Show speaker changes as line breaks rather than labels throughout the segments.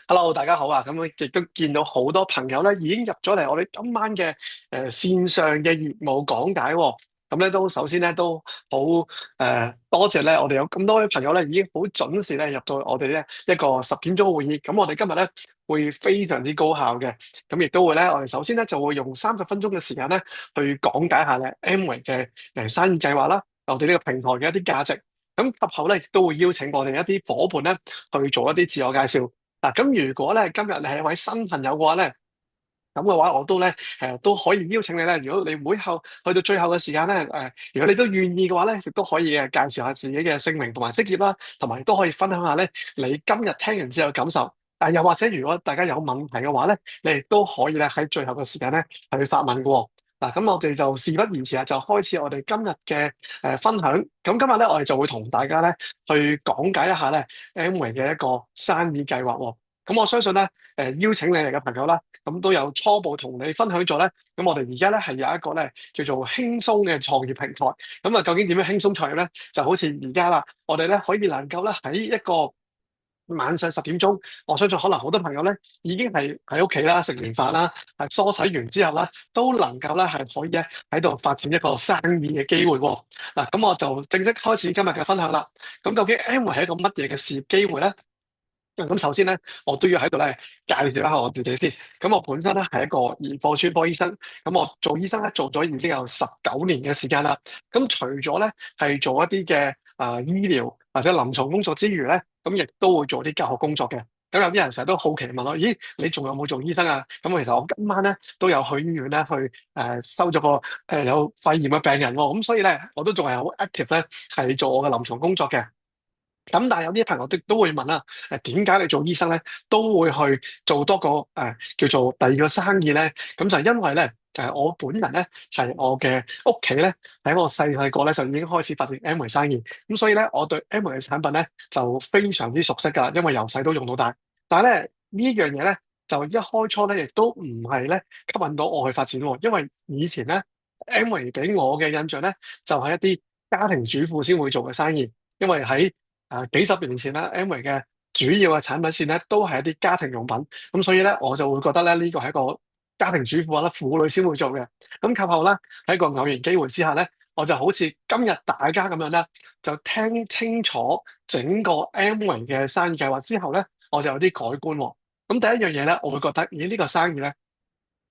Hello，大家好啊！咁我亦都見到好多朋友咧，已經入咗嚟我哋今晚嘅線上嘅業務講解喎。咁咧都首先咧都好多謝咧，我哋有咁多位朋友咧已經好準時咧入到我哋呢一個10點鐘嘅會議。咁我哋今日咧會非常之高效嘅，咁亦都會咧我哋首先咧就會用30分鐘嘅時間咧去講解下咧 Amway 嘅生意計劃啦，我哋呢個平台嘅一啲價值。咁及後咧亦都會邀請我哋一啲伙伴咧去做一啲自我介紹。嗱，咁如果咧今日你係一位新朋友嘅話咧，咁嘅話我都咧都可以邀請你咧。如果你會後去到最後嘅時間咧，如果你都願意嘅話咧，亦都可以介紹下自己嘅姓名同埋職業啦，同埋亦都可以分享下咧你今日聽完之後嘅感受。又或者如果大家有問題嘅話咧，你亦都可以咧喺最後嘅時間咧去發問嘅喎。嗱，咁我哋就事不宜遲啊，就開始我哋今日嘅分享。咁今日咧，我哋就會同大家咧去講解一下咧 Amway 嘅一個生意計劃喎。咁我相信咧，邀請你嚟嘅朋友啦，咁都有初步同你分享咗咧。咁我哋而家咧係有一個咧叫做輕鬆嘅創業平台。咁啊，究竟點樣輕鬆創業咧？就好似而家啦，我哋咧可以能夠咧喺一個晚上10點鐘，我相信可能好多朋友咧已經係喺屋企啦，食完飯啦，係梳洗完之後啦，都能夠咧係可以咧喺度發展一個生意嘅機會喎。嗱，咁我就正式開始今日嘅分享啦。咁究竟 Amway 係一個乜嘢嘅事業機會咧？咁首先咧，我都要喺度咧介紹一下我自己先。咁我本身咧係一個兒科專科醫生，咁我做醫生咧做咗已經有19年嘅時間啦。咁除咗咧係做一啲嘅醫療或者臨床工作之餘咧，咁亦都會做啲教學工作嘅。咁有啲人成日都好奇問我：咦，你仲有冇做醫生啊？咁其實我今晚咧都有去醫院咧去收咗個有肺炎嘅病人喎。咁所以咧我都仲係好 active 咧，係做我嘅臨床工作嘅。咁但係有啲朋友都會問啦，點解你做醫生咧都會去做多個叫做第二個生意咧？咁就係因為咧我本人咧係我嘅屋企咧喺我細細個咧就已經開始發展 Amway 生意，咁所以咧我對 Amway 嘅產品咧就非常之熟悉㗎，因為由細都用到大。但係咧呢一樣嘢咧就一開初咧亦都唔係咧吸引到我去發展喎，因為以前咧 Amway 俾我嘅印象咧就係一啲家庭主婦先會做嘅生意，因為喺幾十年前啦，Amway 嘅主要嘅產品線咧都係一啲家庭用品，咁所以咧我就會覺得咧呢個係一個家庭主婦或者婦女先會做嘅。咁及後咧喺個偶然機會之下咧，我就好似今日大家咁樣咧，就聽清楚整個 Amway 嘅生意計劃之後咧，我就有啲改觀喎。咁第一樣嘢咧，我會覺得咦呢個生意咧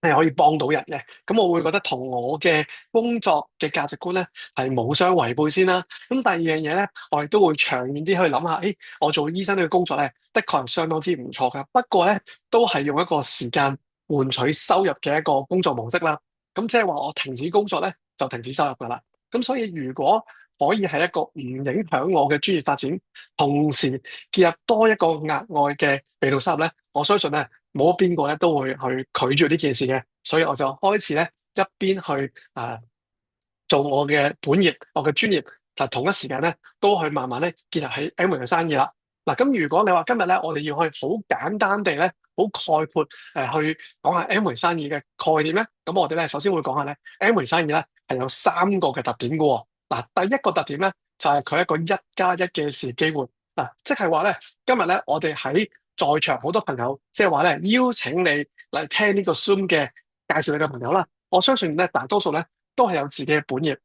係可以幫到人嘅，咁我會覺得同我嘅工作嘅價值觀咧係冇相違背先啦。咁第二樣嘢咧，我亦都會長遠啲去諗下，我做醫生呢個工作咧，的確係相當之唔錯噶。不過咧，都係用一個時間換取收入嘅一個工作模式啦。咁即係話我停止工作咧，就停止收入噶啦。咁所以如果可以係一個唔影響我嘅專業發展，同時結合多一個額外嘅被動收入咧，我相信咧。冇邊個咧都會去拒絕呢件事嘅，所以我就開始咧一邊去做我嘅本業，我嘅專業，但同一時間咧都去慢慢咧結合喺 Amway 嘅生意啦。嗱，咁如果你話今日咧，我哋要去好簡單地咧，好概括去講下 Amway 生意嘅概念咧，咁我哋咧首先會講下咧 Amway 生意咧係有3個嘅特點嘅喎。嗱，第一個特點咧就係佢一個1+1嘅事業機會。嗱，即係話咧今日咧我哋喺在場好多朋友，即係話咧邀請你嚟聽呢個 Zoom 嘅介紹你嘅朋友啦。我相信咧大多數咧都係有自己嘅本業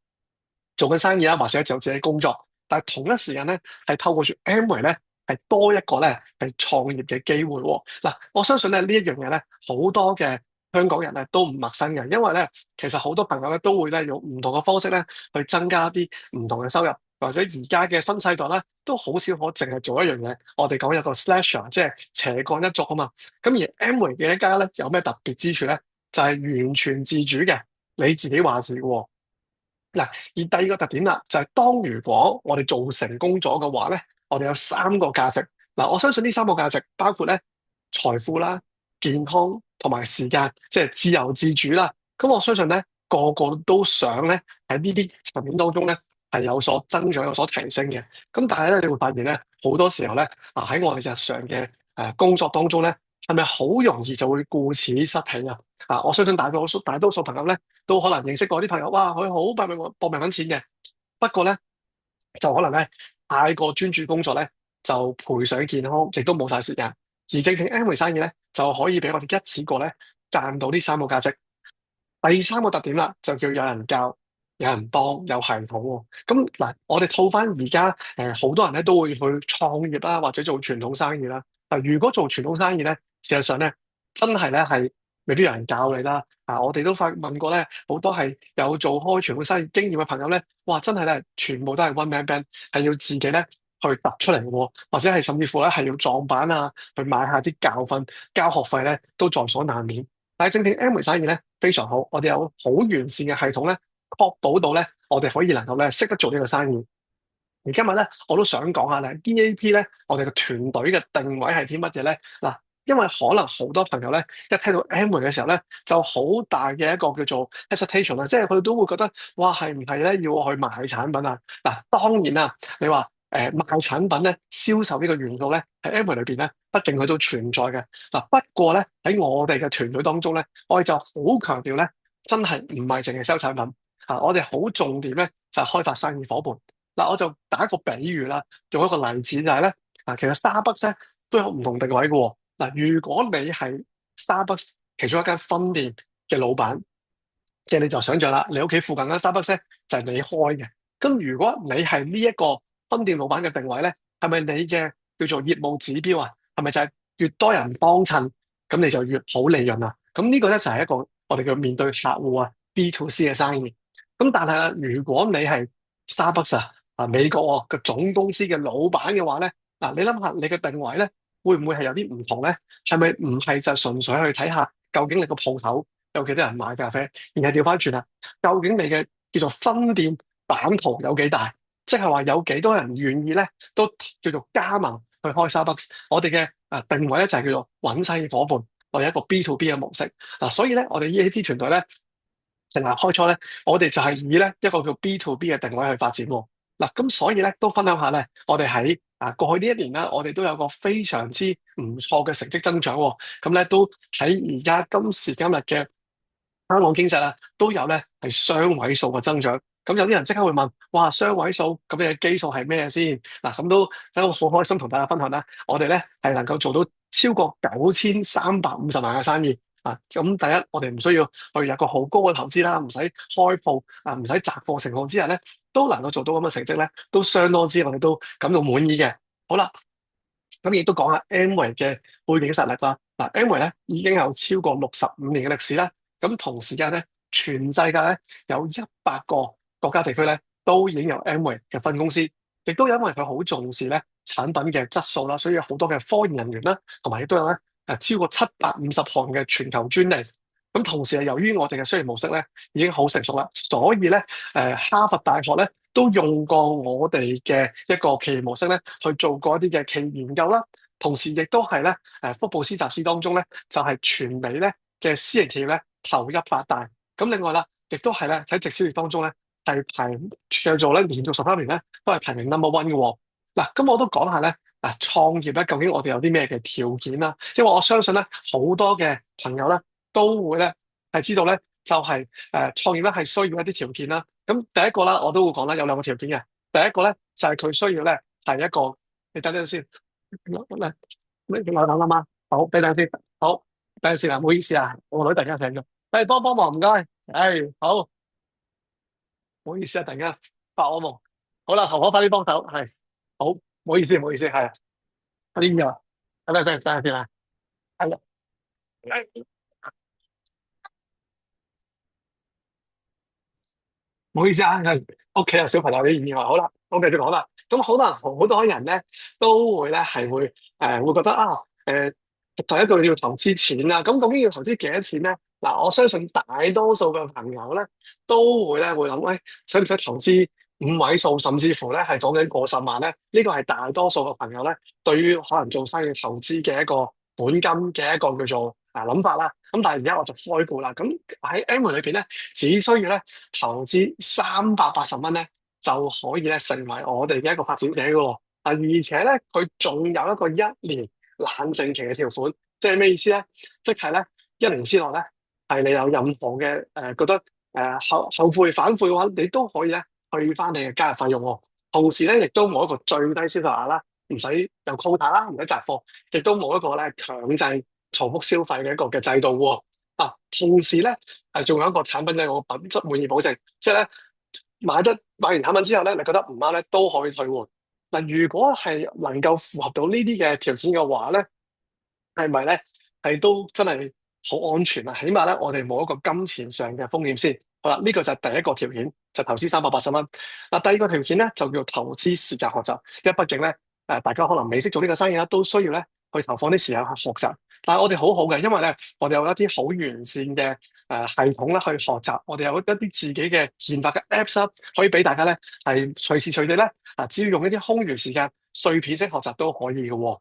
做緊生意啦，或者就自己工作。但係同一時間咧係透過住 Amway 咧係多一個咧係創業嘅機會喎。嗱，我相信咧呢一樣嘢咧好多嘅香港人咧都唔陌生嘅，因為咧其實好多朋友咧都會咧用唔同嘅方式咧去增加啲唔同嘅收入。或者而家嘅新世代咧，都好少可淨係做一樣嘢。我哋講有個 slasher，即係斜槓一族啊嘛。咁而 Amway 嘅一家咧，有咩特別之處咧？就係完全自主嘅，你自己話事嘅喎。嗱，而第二個特點啦，就係當如果我哋做成功咗嘅話咧，我哋有3個價值。嗱，我相信呢3個價值包括咧財富啦、健康同埋時間，即係自由自主啦。咁我相信咧，個個都想咧喺呢啲層面當中咧係有所增長、有所提升嘅。咁但係咧，你會發現咧好多時候咧喺我哋日常嘅工作當中咧，係咪好容易就會顧此失彼啊？我相信大多數朋友咧都可能認識過啲朋友，哇，佢好搏命揾錢嘅，不過咧就可能咧太過專注工作咧，就賠上健康，亦都冇晒時間。而正正 Amway 生意咧就可以俾我哋一次過咧賺到呢三個價值。第三個特點啦，就叫有人教、有人幫、有系統喎。咁嗱，我哋套翻而家好多人咧都會去創業啦，或者做傳統生意啦。嗱，如果做傳統生意咧，事實上咧真係咧係未必有人教你啦。啊，我哋都發問過咧，好多係有做開傳統生意經驗嘅朋友咧，哇，真係咧全部都係 one man band，係要自己咧去突出嚟嘅喎，或者係甚至乎咧係要撞板啊，去買下啲教訓、交學費咧，都在所難免。但係正正 Amway 生意咧非常好，我哋有好完善嘅系統咧，確保到咧我哋可以能夠咧識得做呢個生意。而今日咧，我都想講下咧 DAP 咧，我哋嘅團隊嘅定位係啲乜嘢咧？嗱，因為可能好多朋友咧一聽到 Amway 嘅時候咧，就好大嘅一個叫做 hesitation 啦，即係佢哋都會覺得哇，係唔係咧要我去買產品啊？嗱，當然啦，你話賣產品咧，銷售呢個元素咧喺 Amway 裏邊咧，畢竟佢都存在嘅。嗱，不過咧喺我哋嘅團隊當中咧，我哋就好強調咧，真係唔係淨係 sell 產品啊，我哋好重點咧就係開發生意伙伴。嗱，我就打一個比喻啦，用一個例子就係咧，其實 Starbucks 咧都有唔同定位嘅喎。嗱，如果你係 Starbucks 其中一間分店嘅老闆，即係你就想象啦，你屋企附近間 Starbucks 咧就係你開嘅。咁如果你係呢一個分店老闆嘅定位咧，係咪你嘅叫做業務指標啊？係咪就係越多人幫襯，咁你就越好利潤啊？咁呢個咧就係一個我哋叫面對客戶啊 B to C 嘅生意。咁但係啊，如果你係 Starbucks 美國嘅總公司嘅老闆嘅話咧，嗱，你諗下你嘅定位咧，會唔會係有啲唔同咧？係咪唔係就純粹去睇下究竟你個鋪頭有幾多人買咖啡，而係調翻轉啦？究竟你嘅叫做分店版圖有幾大？即係話有幾多人願意咧，都叫做加盟去開 Starbucks。我哋嘅定位咧就係叫做揾生意伙伴，我哋一個 B to B 嘅模式。嗱，所以咧我哋 EAP 團隊咧成立開初咧，我哋就係以咧一個叫 B to B 嘅定位去發展喎。嗱，咁所以咧都分享下咧，我哋喺過去呢一年咧，我哋都有個非常之唔錯嘅成績增長喎。咁咧都喺而家今時今日嘅香港經濟啦，都有咧係雙位數嘅增長。咁有啲人即刻會問：哇，雙位數咁你嘅基數係咩先？嗱，咁都真係好開心同大家分享啦。我哋咧係能夠做到超過9350萬嘅生意。咁第一，我哋唔需要去有個好高嘅投資啦，唔使開鋪唔使砸貨情況之下咧，都能夠做到咁嘅成績咧，都相當之我哋都感到滿意嘅。好啦，咁亦都講下 Amway 嘅背景實力啦。嗱，Amway 咧已經有超過65年嘅歷史啦。咁同時間咧，全世界咧有100個國家地區咧都已經有 Amway 嘅分公司，亦都因為佢好重視咧產品嘅質素啦，所以有好多嘅科研人員啦，同埋亦都有咧超過750項嘅全球專利。咁同時係由於我哋嘅商業模式咧已經好成熟啦，所以咧哈佛大學咧都用過我哋嘅一個企業模式咧去做過一啲嘅企業研究啦。同時亦都係咧福布斯雜誌當中咧就係全美咧嘅私營企業咧頭100大。咁另外啦，亦都係咧喺直銷業當中咧係叫做咧連續13年咧都係排名 No.1 嘅喎。嗱，咁我都講下咧創業咧究竟我哋有啲咩嘅條件啦？因為我相信咧好多嘅朋友咧都會咧係知道咧就係創業咧係需要一啲條件啦。咁第一個啦，我都會講啦，有兩個條件嘅。第一個咧就係佢需要咧係一個，你等陣先，我等啦嘛，好，俾等先，好，等陣先啊，唔好意思啊，我個女突然間醒咗，幫忙唔該，好，唔好意思啊，突然間發我夢，好啦，可快啲幫手，係，好，唔好意思，唔好意思，係，快啲入啊，等陣先啊，係啊，唔好意思啊，屋企有小朋友啲意外，好啦，我繼續講啦。咁可能好多人咧都會咧係會覺得第一個要投資錢啦。咁究竟要投資幾多錢咧？嗱，我相信大多數嘅朋友咧都會諗，喂，使唔使投資5位數，甚至乎咧係講緊過十萬咧？呢個係大多數嘅朋友咧對於可能做生意投資嘅一個本金嘅一個叫做諗法啦。咁但係而家我就開估啦。咁喺 Amway 裏邊咧，只需要咧投資380蚊咧，就可以咧成為我哋嘅一個發展者嘅喎。而且咧佢仲有一個1年冷靜期嘅條款，即係咩意思咧？即係咧1年之內咧，係你有任何嘅覺得後悔反悔嘅話，你都可以咧退翻你嘅加入費用喎。同時咧，亦都冇一個最低銷售額啦。唔使有 quota 啦，唔使集貨，亦都冇一個咧強制重複消費嘅一個嘅制度喎。同時咧仲有一個產品咧，我品質滿意保證，即係咧買完產品之後咧，你覺得唔啱咧都可以退換。嗱，如果係能夠符合到呢啲嘅條件嘅話咧，係咪咧係都真係好安全啊？起碼咧我哋冇一個金錢上嘅風險先。好啦，呢個就係第一個條件，就投資380蚊。嗱，第二個條件咧就叫投資時間學習，因為畢竟咧大家可能未識做呢個生意啦，都需要咧去投放啲時間去學習。但係我哋好好嘅，因為咧我哋有一啲好完善嘅系統咧去學習，我哋有一啲自己嘅研發嘅 Apps 啦，可以俾大家咧係隨時隨地咧只要用一啲空餘時間碎片式學習都可以嘅喎。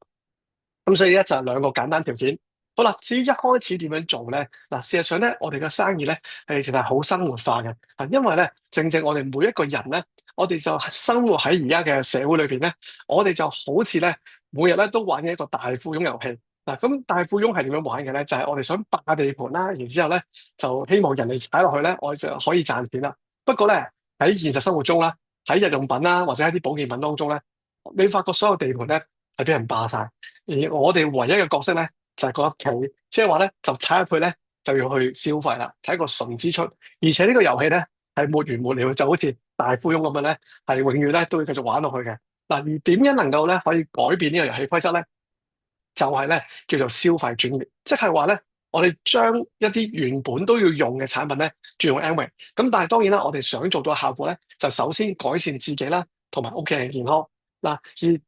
咁所以咧就係兩個簡單條件。好啦，至於一開始點樣做咧？嗱，事實上咧，我哋嘅生意咧係其實係好生活化嘅。因為咧，正正我哋每一個人咧，我哋就生活喺而家嘅社會裏邊咧，我哋就好似咧每日咧都玩嘅一個大富翁遊戲。嗱，咁大富翁係點樣玩嘅咧？就係我哋想霸地盤啦，然之後咧就希望人哋踩落去咧，我哋就可以賺錢啦。不過咧喺現實生活中啦，喺日用品啦或者喺啲保健品當中咧，你發覺所有地盤咧係俾人霸晒。而我哋唯一嘅角色咧，就係嗰一企，即係話咧，就踩入去咧，就要去消費啦，睇一個純支出。而且呢個遊戲咧係沒完沒了，就好似大富翁咁樣咧，係永遠咧都會繼續玩落去嘅。嗱，而點樣能夠咧可以改變呢個遊戲規則咧？就係咧叫做消費轉移，即係話咧，我哋將一啲原本都要用嘅產品咧轉用 Amway。咁但係當然啦，我哋想做到嘅效果咧，就首先改善自己啦，同埋屋企人嘅健康。嗱，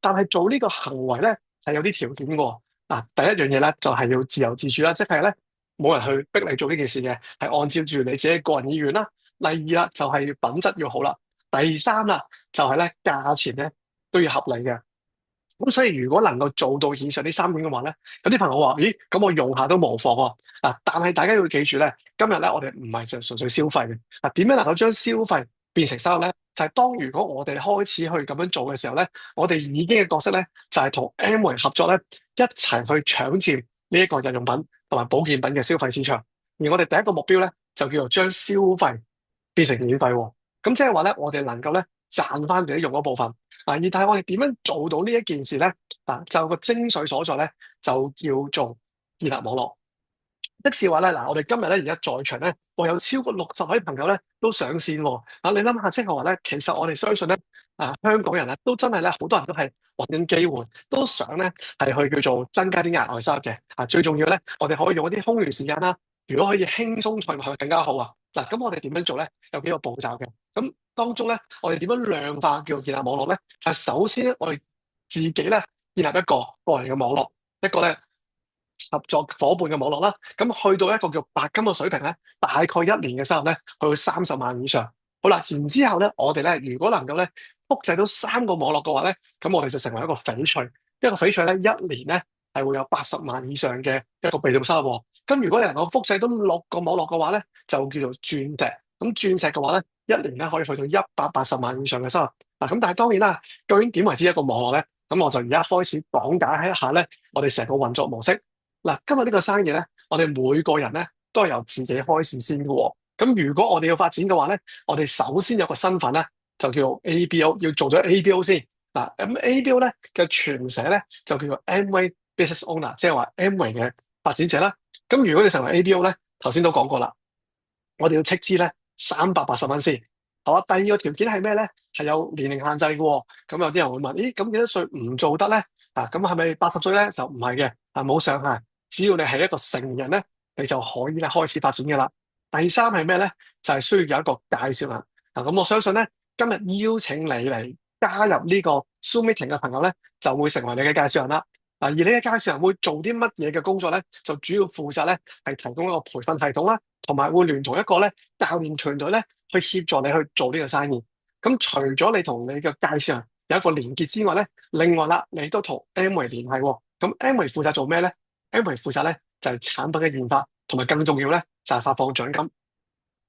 但係做呢個行為咧係有啲條件嘅喎。第一樣嘢咧就係要自由自主啦，即係咧冇人去逼你做呢件事嘅，係按照住你自己個人意願啦。第二啦就係品質要好啦。第三啦就係咧價錢咧都要合理嘅。咁所以如果能夠做到以上呢三點嘅話咧，有啲朋友話：咦，咁我用下都無妨喎。但係大家要記住咧，今日咧我哋唔係就純粹消費嘅。點樣能夠將消費變成收入咧？就係當如果我哋開始去咁樣做嘅時候咧，我哋已經嘅角色咧就係同 Amway 合作咧，一齊去搶佔呢一個日用品同埋保健品嘅消費市場。而我哋第一個目標咧就叫做將消費變成免費喎。咁即係話咧，我哋能夠咧賺翻自己用嗰部分。而但係我哋點樣做到呢一件事咧？就個精髓所在咧，就叫做建立網絡。即是話咧，我哋今日咧而家在場咧，我有超過60位朋友咧都上線喎。你諗下，即係話咧，其實我哋相信咧，香港人咧都真係咧，好多人都係揾緊機會，都想咧係去叫做增加啲額外收入嘅。最重要咧，我哋可以用一啲空餘時間啦，如果可以輕鬆財物係咪更加好啊？咁我哋點樣做咧？有幾個步驟嘅。咁當中咧，我哋點樣量化叫做建立網絡咧？就係首先咧，我哋自己咧建立一個個人嘅網絡，一個咧合作伙伴嘅網絡啦。咁去到一個叫白金嘅水平咧，大概1年嘅收入咧，去到30萬以上。好啦，然之後咧，我哋咧如果能夠咧複製到3個網絡嘅話咧，咁我哋就成為一個翡翠。一個翡翠咧，一年咧係會有80萬以上嘅一個被動收入喎。咁如果你能夠複製到6個網絡嘅話咧，就叫做鑽石。咁鑽石嘅話咧，一年咧可以去到180萬以上嘅收入。咁但係當然啦，究竟點為之一個網絡咧？咁我就而家開始講解一下咧，我哋成個運作模式。今日呢個生意咧，我哋每個人咧都係由自己開始先嘅喎。咁如果我哋要發展嘅話咧，我哋首先有個身份咧，就叫做 ABO，要做咗 ABO 先。咁 ABO 咧嘅全寫咧就叫做 Amway Business Owner，即係話 Amway 嘅發展者啦。咁如果你成為 ABO 咧，頭先都講過啦，我哋要斥資咧380蚊先。好啦，第二個條件係咩咧？係有年齡限制嘅喎。咁有啲人會問：咦，咁幾多歲唔做得咧？咁係咪80歲咧？就唔係嘅，冇上限。只要你係一個成人咧，你就可以咧開始發展嘅啦。第三係咩咧？就係需要有一個介紹人。咁我相信咧，今日邀請你嚟加入呢個 Zoom Meeting 嘅朋友咧，就會成為你嘅介紹人啦。而你嘅介紹人會做啲乜嘢嘅工作咧？就主要負責咧係提供一個培訓系統啦，同埋會聯同一個咧教練團隊咧去協助你去做呢個生意。咁除咗你同你嘅介紹人有一個連結之外咧，另外啦，你都同 Amway 聯繫喎。咁 Amway 負責做咩咧？Amway 負責咧就係產品嘅研發，同埋更重要咧就係發放獎金。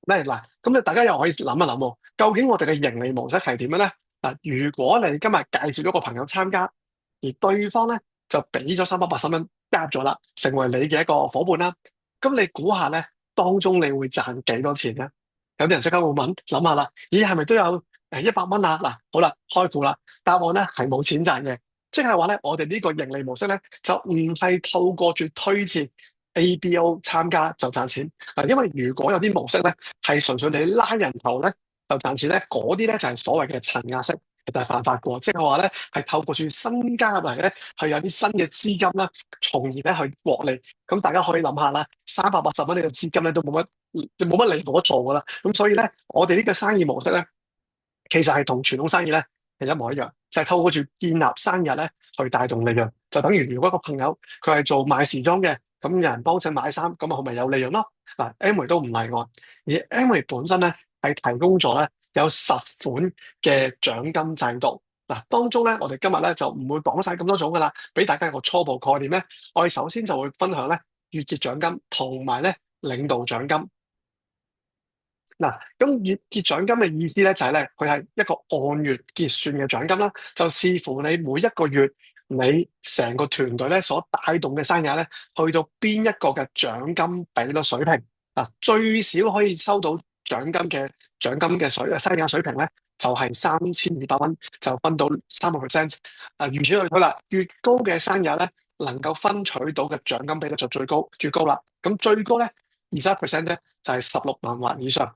咁大家又可以諗一諗喎，究竟我哋嘅盈利模式係點樣咧？如果你今日介紹咗個朋友參加，而對方咧就俾咗380蚊加入咗啦，成為你嘅一個伙伴啦，咁你估下咧當中你會賺幾多錢咧？有啲人即刻會諗下啦，咦，係咪都有100蚊啊？好啦，開估啦，答案咧係冇錢賺嘅，即係話咧，我哋呢個盈利模式咧，就唔係透過住推薦 ABO 參加就賺錢。嗱，因為如果有啲模式咧係純粹你拉人頭咧就賺錢咧，嗰啲咧就係所謂嘅層壓式，其實係犯法嘅。即係話咧係透過住新加入嚟咧，係有啲新嘅資金啦，從而咧去獲利。咁大家可以諗下啦，380蚊呢個資金咧都冇乜利可圖噶啦。咁所以咧，我哋呢個生意模式咧，其實係同傳統生意咧係一模一樣，就係透過住建立生意咧去帶動利潤。就等於如果一個朋友佢係做賣時裝嘅，咁有人幫襯買衫，咁啊佢咪有利潤咯。嗱，Amway 都唔例外，而 Amway 本身咧係提供咗咧有10款嘅獎金制度。嗱，當中咧我哋今日咧就唔會講晒咁多種噶啦，俾大家一個初步概念咧。我哋首先就會分享咧月結獎金同埋咧領導獎金。嗱，咁月結獎金嘅意思咧，就係咧，佢係一個按月結算嘅獎金啦，就視乎你每一個月你成個團隊咧所帶動嘅生意咧，去到邊一個嘅獎金比率水平。嗱，最少可以收到獎金嘅生意水平咧，就係3200蚊，就分到3%。如此類推啦，越高嘅生意咧，能夠分取到嘅獎金比率就越高啦。咁最高咧21%咧，就係16萬或以上。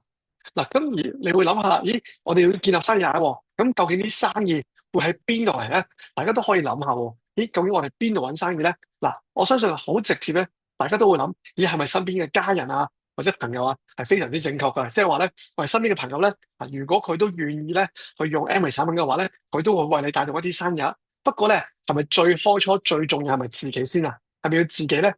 嗱，咁而你會諗下啦，咦，我哋要建立生意喎，咁究竟啲生意會喺邊度嚟咧？大家都可以諗下喎，咦，究竟我哋邊度揾生意咧？嗱，我相信好直接咧，大家都會諗，咦，係咪身邊嘅家人啊，或者朋友啊，係非常之正確㗎？即係話咧，我哋身邊嘅朋友咧，如果佢都願意咧去用 Amway 產品嘅話咧，佢都會為你帶動一啲生意啊。不過咧，係咪最開初最重要係咪自己先啊？係咪要自己咧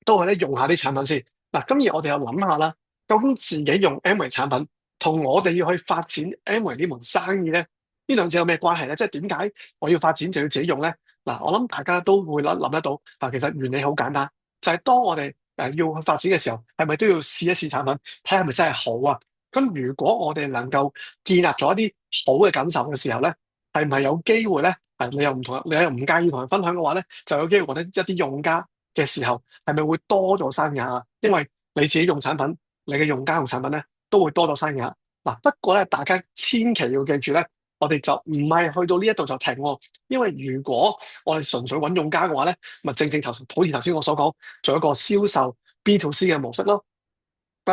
都係咧用下啲產品先？嗱，咁而我哋又諗下啦。究竟自己用 Amway 產品同我哋要去發展 Amway 呢門生意咧，呢兩者有咩關係咧？即係點解我要發展就要自己用咧？嗱，我諗大家都會諗得到。其實原理好簡單，就係當我哋要去發展嘅時候，係咪都要試一試產品，睇下係咪真係好啊？咁如果我哋能夠建立咗一啲好嘅感受嘅時候咧，係咪有機會咧？你又唔介意同人分享嘅話咧，就有機會獲得一啲用家嘅時候，係咪會多咗生意啊？因為你自己用產品。你嘅用家用產品咧都會多咗生意額。嗱，不過咧，大家千祈要記住咧，我哋就唔係去到呢一度就停喎。因為如果我哋純粹揾用家嘅話咧，咪正正好似頭先我所講，做一個銷售 B2C 嘅模式咯。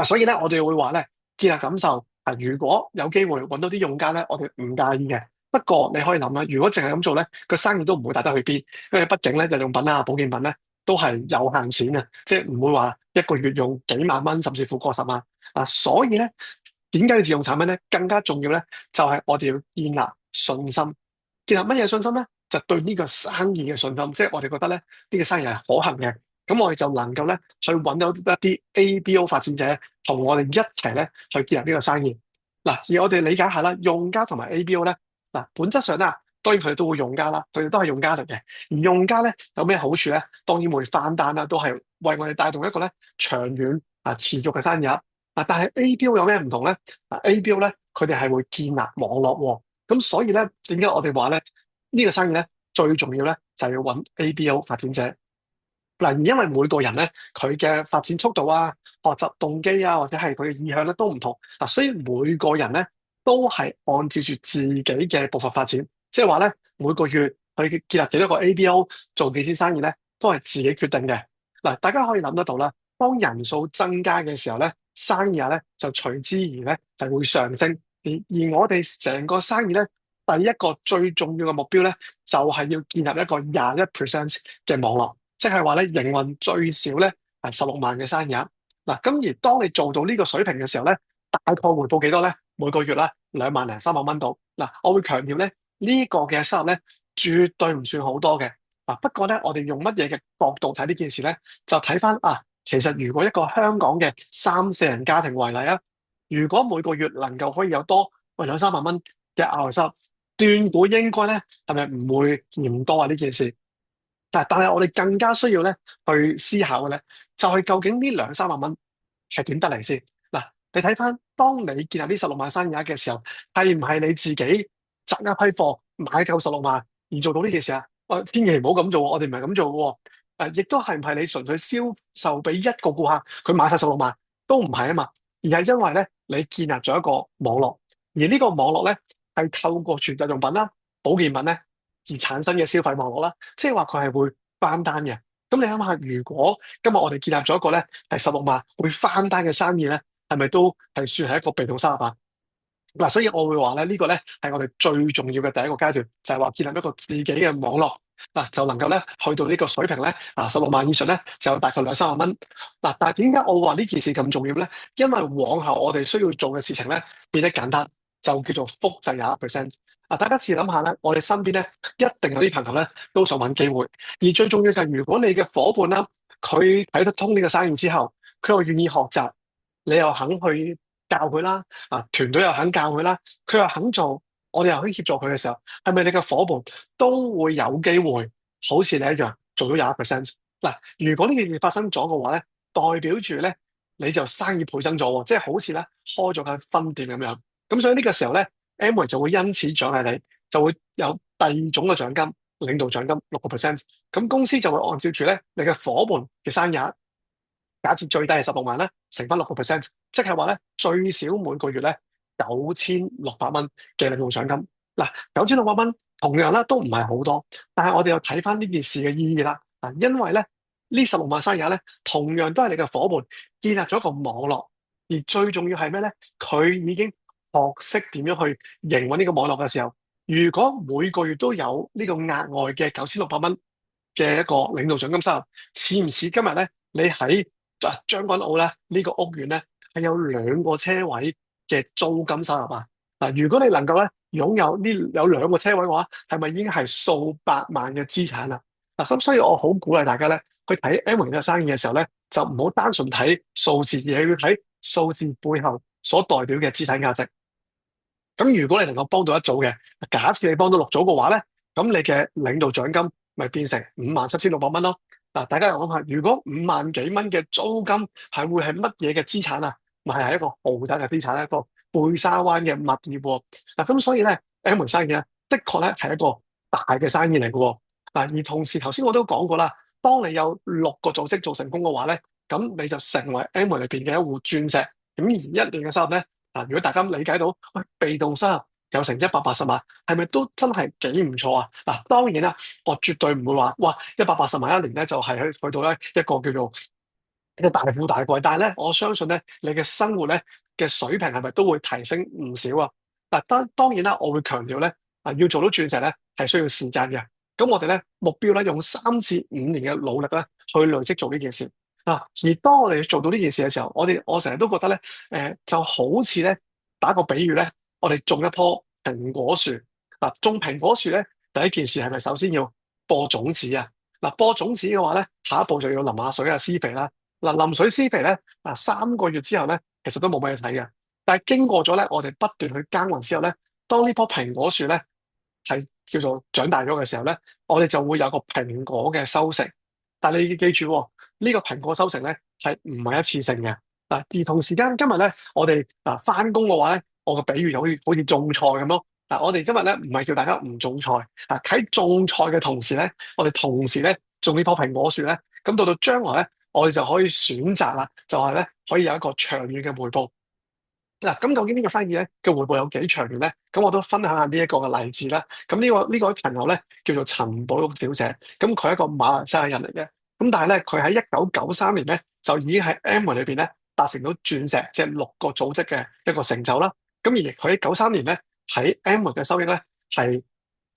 所以咧，我哋會話咧，建立感受。如果有機會揾到啲用家咧，我哋唔介意嘅。不過你可以諗啦，如果淨係咁做咧，個生意都唔會帶得去邊，因為畢竟咧日用品啊、保健品咧都係有限錢嘅，即係唔會話一個月用幾萬蚊，甚至乎過10萬。所以咧，點解要自用產品咧？更加重要咧，就係我哋要建立信心。建立乜嘢信心咧？就對呢個生意嘅信心，即係我哋覺得咧，呢個生意係可行嘅。咁我哋就能夠咧去揾到一啲 ABO 發展者，同我哋一齊咧去建立呢個生意。嗱，而我哋理解下啦，用家同埋 ABO 咧，本質上啦，當然佢哋都會用家啦，佢哋都係用家嚟嘅。而用家咧有咩好處咧？當然會翻單啦，都係為我哋帶動一個咧長遠持續嘅生意額。但係 ABO 有咩唔同咧？ABO 咧佢哋係會建立網絡喎。咁所以咧，點解我哋話咧呢個生意咧最重要咧就係要揾 ABO 發展者。嗱，而因為每個人咧，佢嘅發展速度啊、學習動機啊，或者係佢嘅意向咧都唔同。所以每個人咧都係按照住自己嘅步伐發展。即係話咧，每個月去建立幾多個 ABO，做幾錢生意咧，都係自己決定嘅。嗱，大家可以諗得到啦，當人數增加嘅時候咧，生意額咧就隨之而咧就會上升。而我哋成個生意咧，第一個最重要嘅目標咧，就係要建立一個21% 嘅網絡。即係話咧，營運最少咧係16萬嘅生意額。咁而當你做到呢個水平嘅時候咧，大概回報幾多咧？每個月啦2萬零3萬蚊度。我會強調咧，呢個嘅收入咧絕對唔算好多嘅。不過咧，我哋用乜嘢嘅角度睇呢件事咧？就睇翻其實如果一個香港嘅3、4人家庭為例啊，如果每個月能夠可以有多2、3萬蚊嘅額外收入，斷估應該咧係咪唔會嫌多啊？呢件事？但係我哋更加需要咧去思考嘅咧，就係究竟呢2、3萬蚊係點得嚟先？你睇翻，當你建立呢16萬生意額嘅時候，係唔係你自己擇一批貨買夠16萬而做到呢件事啊？千祈唔好咁做，我哋唔係咁做嘅喎。亦都係唔係你純粹銷售俾一個顧客，佢買晒16萬都唔係啊嘛？而係因為咧，你建立咗一個網絡，而呢個網絡咧係透過全日用品啦、保健品咧。而產生嘅消費網絡啦，即係話佢係會翻單嘅。咁你諗下，如果今日我哋建立咗一個咧係16萬會翻單嘅生意咧，係咪都係算係一個被動收入啊？嗱，所以我會話咧，呢個咧係我哋最重要嘅第一個階段，就係話建立一個自己嘅網絡，嗱就能夠咧去到呢個水平咧，16萬以上咧就有大概兩三萬蚊。嗱，但係點解我話呢件事咁重要咧？因為往後我哋需要做嘅事情咧變得簡單，就叫做複製21%。嗱，大家試諗下咧，我哋身邊咧一定有啲朋友咧都想揾機會，而最重要就係如果你嘅伙伴啦，佢睇得通呢個生意之後，佢又願意學習，你又肯去教佢啦。團隊又肯教佢啦，佢又肯做，我哋又可以協助佢嘅時候，係咪你嘅伙伴都會有機會好似你一樣做到21%？嗱，如果呢件事發生咗嘅話咧，代表住咧你就生意倍增咗喎，即係好似咧開咗間分店咁樣。咁所以呢個時候咧，Amway 就會因此獎勵你，就會有第二種嘅獎金，領導獎金6%。咁公司就會按照住咧你嘅伙伴嘅生日，假設最低係16萬咧，乘翻6%，即係話咧最少每個月咧9600蚊嘅領導獎金。嗱，9600蚊同樣咧都唔係好多，但係我哋又睇翻呢件事嘅意義啦。因為咧呢16萬生日咧，同樣都係你嘅伙伴建立咗一個網絡，而最重要係咩咧？佢已經學識點樣去營運呢個網絡嘅時候，如果每個月都有呢個額外嘅9600蚊嘅一個領導獎金收入，似唔似今日咧你喺將軍澳咧呢個屋苑咧係有2個車位嘅租金收入啊？嗱，如果你能夠咧擁有有2個車位嘅話，係咪已經係數百萬嘅資產啊？嗱，咁所以我好鼓勵大家咧去睇 Amway 嘅生意嘅時候咧，就唔好單純睇數字，而係要睇數字背後所代表嘅資產價值。咁如果你能夠幫到一組嘅，假設你幫到6組嘅話咧，咁你嘅領導獎金咪變成57600蚊咯。嗱，大家又諗下，如果5萬幾蚊嘅租金係會係乜嘢嘅資產啊？咪係一個豪宅嘅資產，一個貝沙灣嘅物業喎。嗱，咁所以咧，Amway 生意咧，的確咧係一個大嘅生意嚟嘅喎。嗱，而同時頭先我都講過啦，當你有6個組織做成功嘅話咧，咁你就成為 Amway 裏邊嘅一戶鑽石。咁而一年嘅收入咧，如果大家理解到，喂，被動收入有成180萬，係咪都真係幾唔錯啊？嗱，當然啦，我絕對唔會話，哇，180萬一年咧就係去到咧一個叫做一個大富大貴，但係咧，我相信咧，你嘅生活咧嘅水平係咪都會提升唔少啊？嗱，當然啦，我會強調咧，要做到鑽石咧係需要時間嘅。咁我哋咧目標咧用3至5年嘅努力咧去累積做呢件事。而當我哋做到呢件事嘅時候，我成日都覺得咧，就好似咧打個比喻咧，我哋種一棵蘋果樹。種蘋果樹咧，第一件事係咪首先要播種子啊？播種子嘅話咧，下一步就要淋下水啊、施肥啦。淋水施肥咧，3個月之後咧，其實都冇乜嘢睇嘅。但係經過咗咧，我哋不斷去耕耘之後咧，當呢棵蘋果樹咧係叫做長大咗嘅時候咧，我哋就會有個蘋果嘅收成。但係你要記住喎，呢個蘋果收成咧係唔係一次性嘅。而同時間今日咧，我哋翻工嘅話咧，我個比喻就好似種菜咁咯。我哋今日咧唔係叫大家唔種菜。喺種菜嘅同時咧，我哋同時咧種呢棵蘋果樹咧，咁到將來咧，我哋就可以選擇啦，就係咧可以有一個長遠嘅回報。咁究竟呢個生意咧嘅回報有幾長遠咧？咁我都分享下呢一個嘅例子啦。咁呢個位朋友咧叫做陳寶玉小姐，咁佢係一個馬來西亞人嚟嘅。咁但係咧，佢喺1993年咧就已經喺 Amway 裏邊咧達成到鑽石，即係6個組織嘅一個成就啦。咁而佢喺93年咧喺 Amway 嘅收益咧係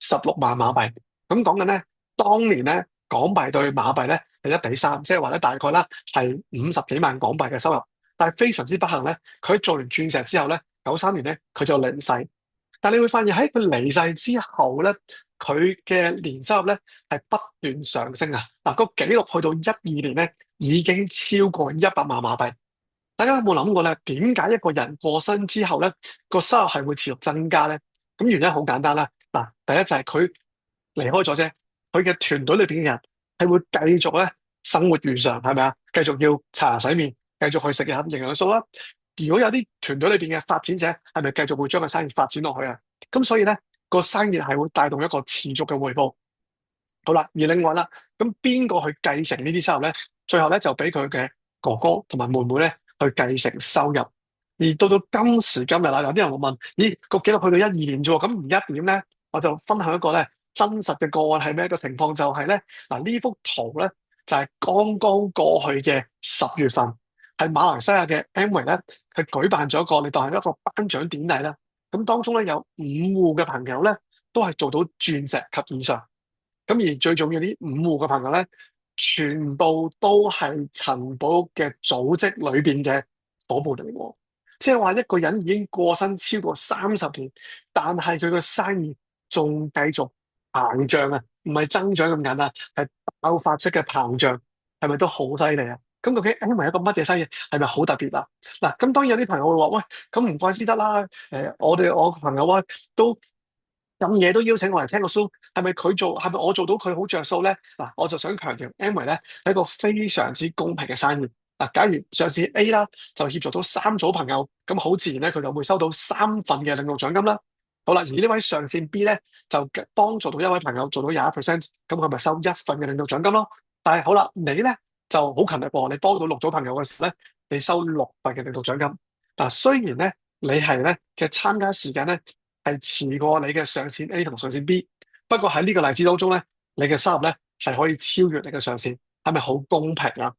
16萬馬幣。咁講緊咧，當年咧港幣對馬幣咧係1:3，即係話咧大概啦係50幾萬港幣嘅收入。但係非常之不幸咧，佢喺做完鑽石之後咧，93年咧佢就離世。但你會發現喺佢離世之後咧，佢嘅年收入咧係不斷上升啊！個紀錄去到12年咧，已經超過100萬馬幣。大家有冇諗過咧？點解一個人過身之後咧，個收入係會持續增加咧？咁原因好簡單啦。第一就係佢離開咗啫，佢嘅團隊裏邊嘅人係會繼續咧生活如常，係咪啊？繼續要刷牙洗面，繼續去食下營養素啦。如果有啲團隊裏邊嘅發展者，係咪繼續會將個生意發展落去啊？咁所以咧，個生意係會帶動一個持續嘅回報。好啦，而另外啦，咁邊個去繼承呢啲收入咧？最後咧就俾佢嘅哥哥同埋妹妹咧去繼承收入。而到今時今日啦，有啲人會問：咦，個記錄去到12年啫喎，咁而家點咧？我就分享一個咧真實嘅個案係咩？個情況就係咧，嗱呢幅圖咧就係剛剛過去嘅10月份，係馬來西亞嘅 Amway 咧，佢舉辦咗一個你當係一個頒獎典禮啦。咁當中咧有5戶嘅朋友咧都係做到鑽石級以上。咁而最重要呢5戶嘅朋友咧，全部都係陳寶嘅組織裏邊嘅伙伴嚟喎。即係話一個人已經過身超過30年，但係佢個生意仲繼續膨脹啊，唔係增長咁簡單，係爆發式嘅膨脹，係咪都好犀利啊？咁究竟 Amway 一個乜嘢生意，係咪好特別啊？嗱，咁當然有啲朋友會話：喂，咁唔怪之得啦。我朋友啊都咁夜都邀請我嚟聽個 show，係咪佢做？係咪我做到佢好着數咧？嗱，我就想強調，Amway 咧係一個非常之公平嘅生意。嗱，假如上市 A 啦，就協助到3組朋友，咁好自然咧，佢就會收到3份嘅領導獎金啦。好啦，而呢位上線 B 咧，就幫助到一位朋友做到20%，咁佢咪收1份嘅領導獎金咯。但係好啦，你咧就好勤力喎，你幫到6組朋友嘅時候咧，你收6份嘅領導獎金。嗱，雖然咧你係咧嘅參加時間咧，係遲過你嘅上線 A 同上線 B，不過喺呢個例子當中咧，你嘅收入咧係可以超越你嘅上線，係咪好公平啊？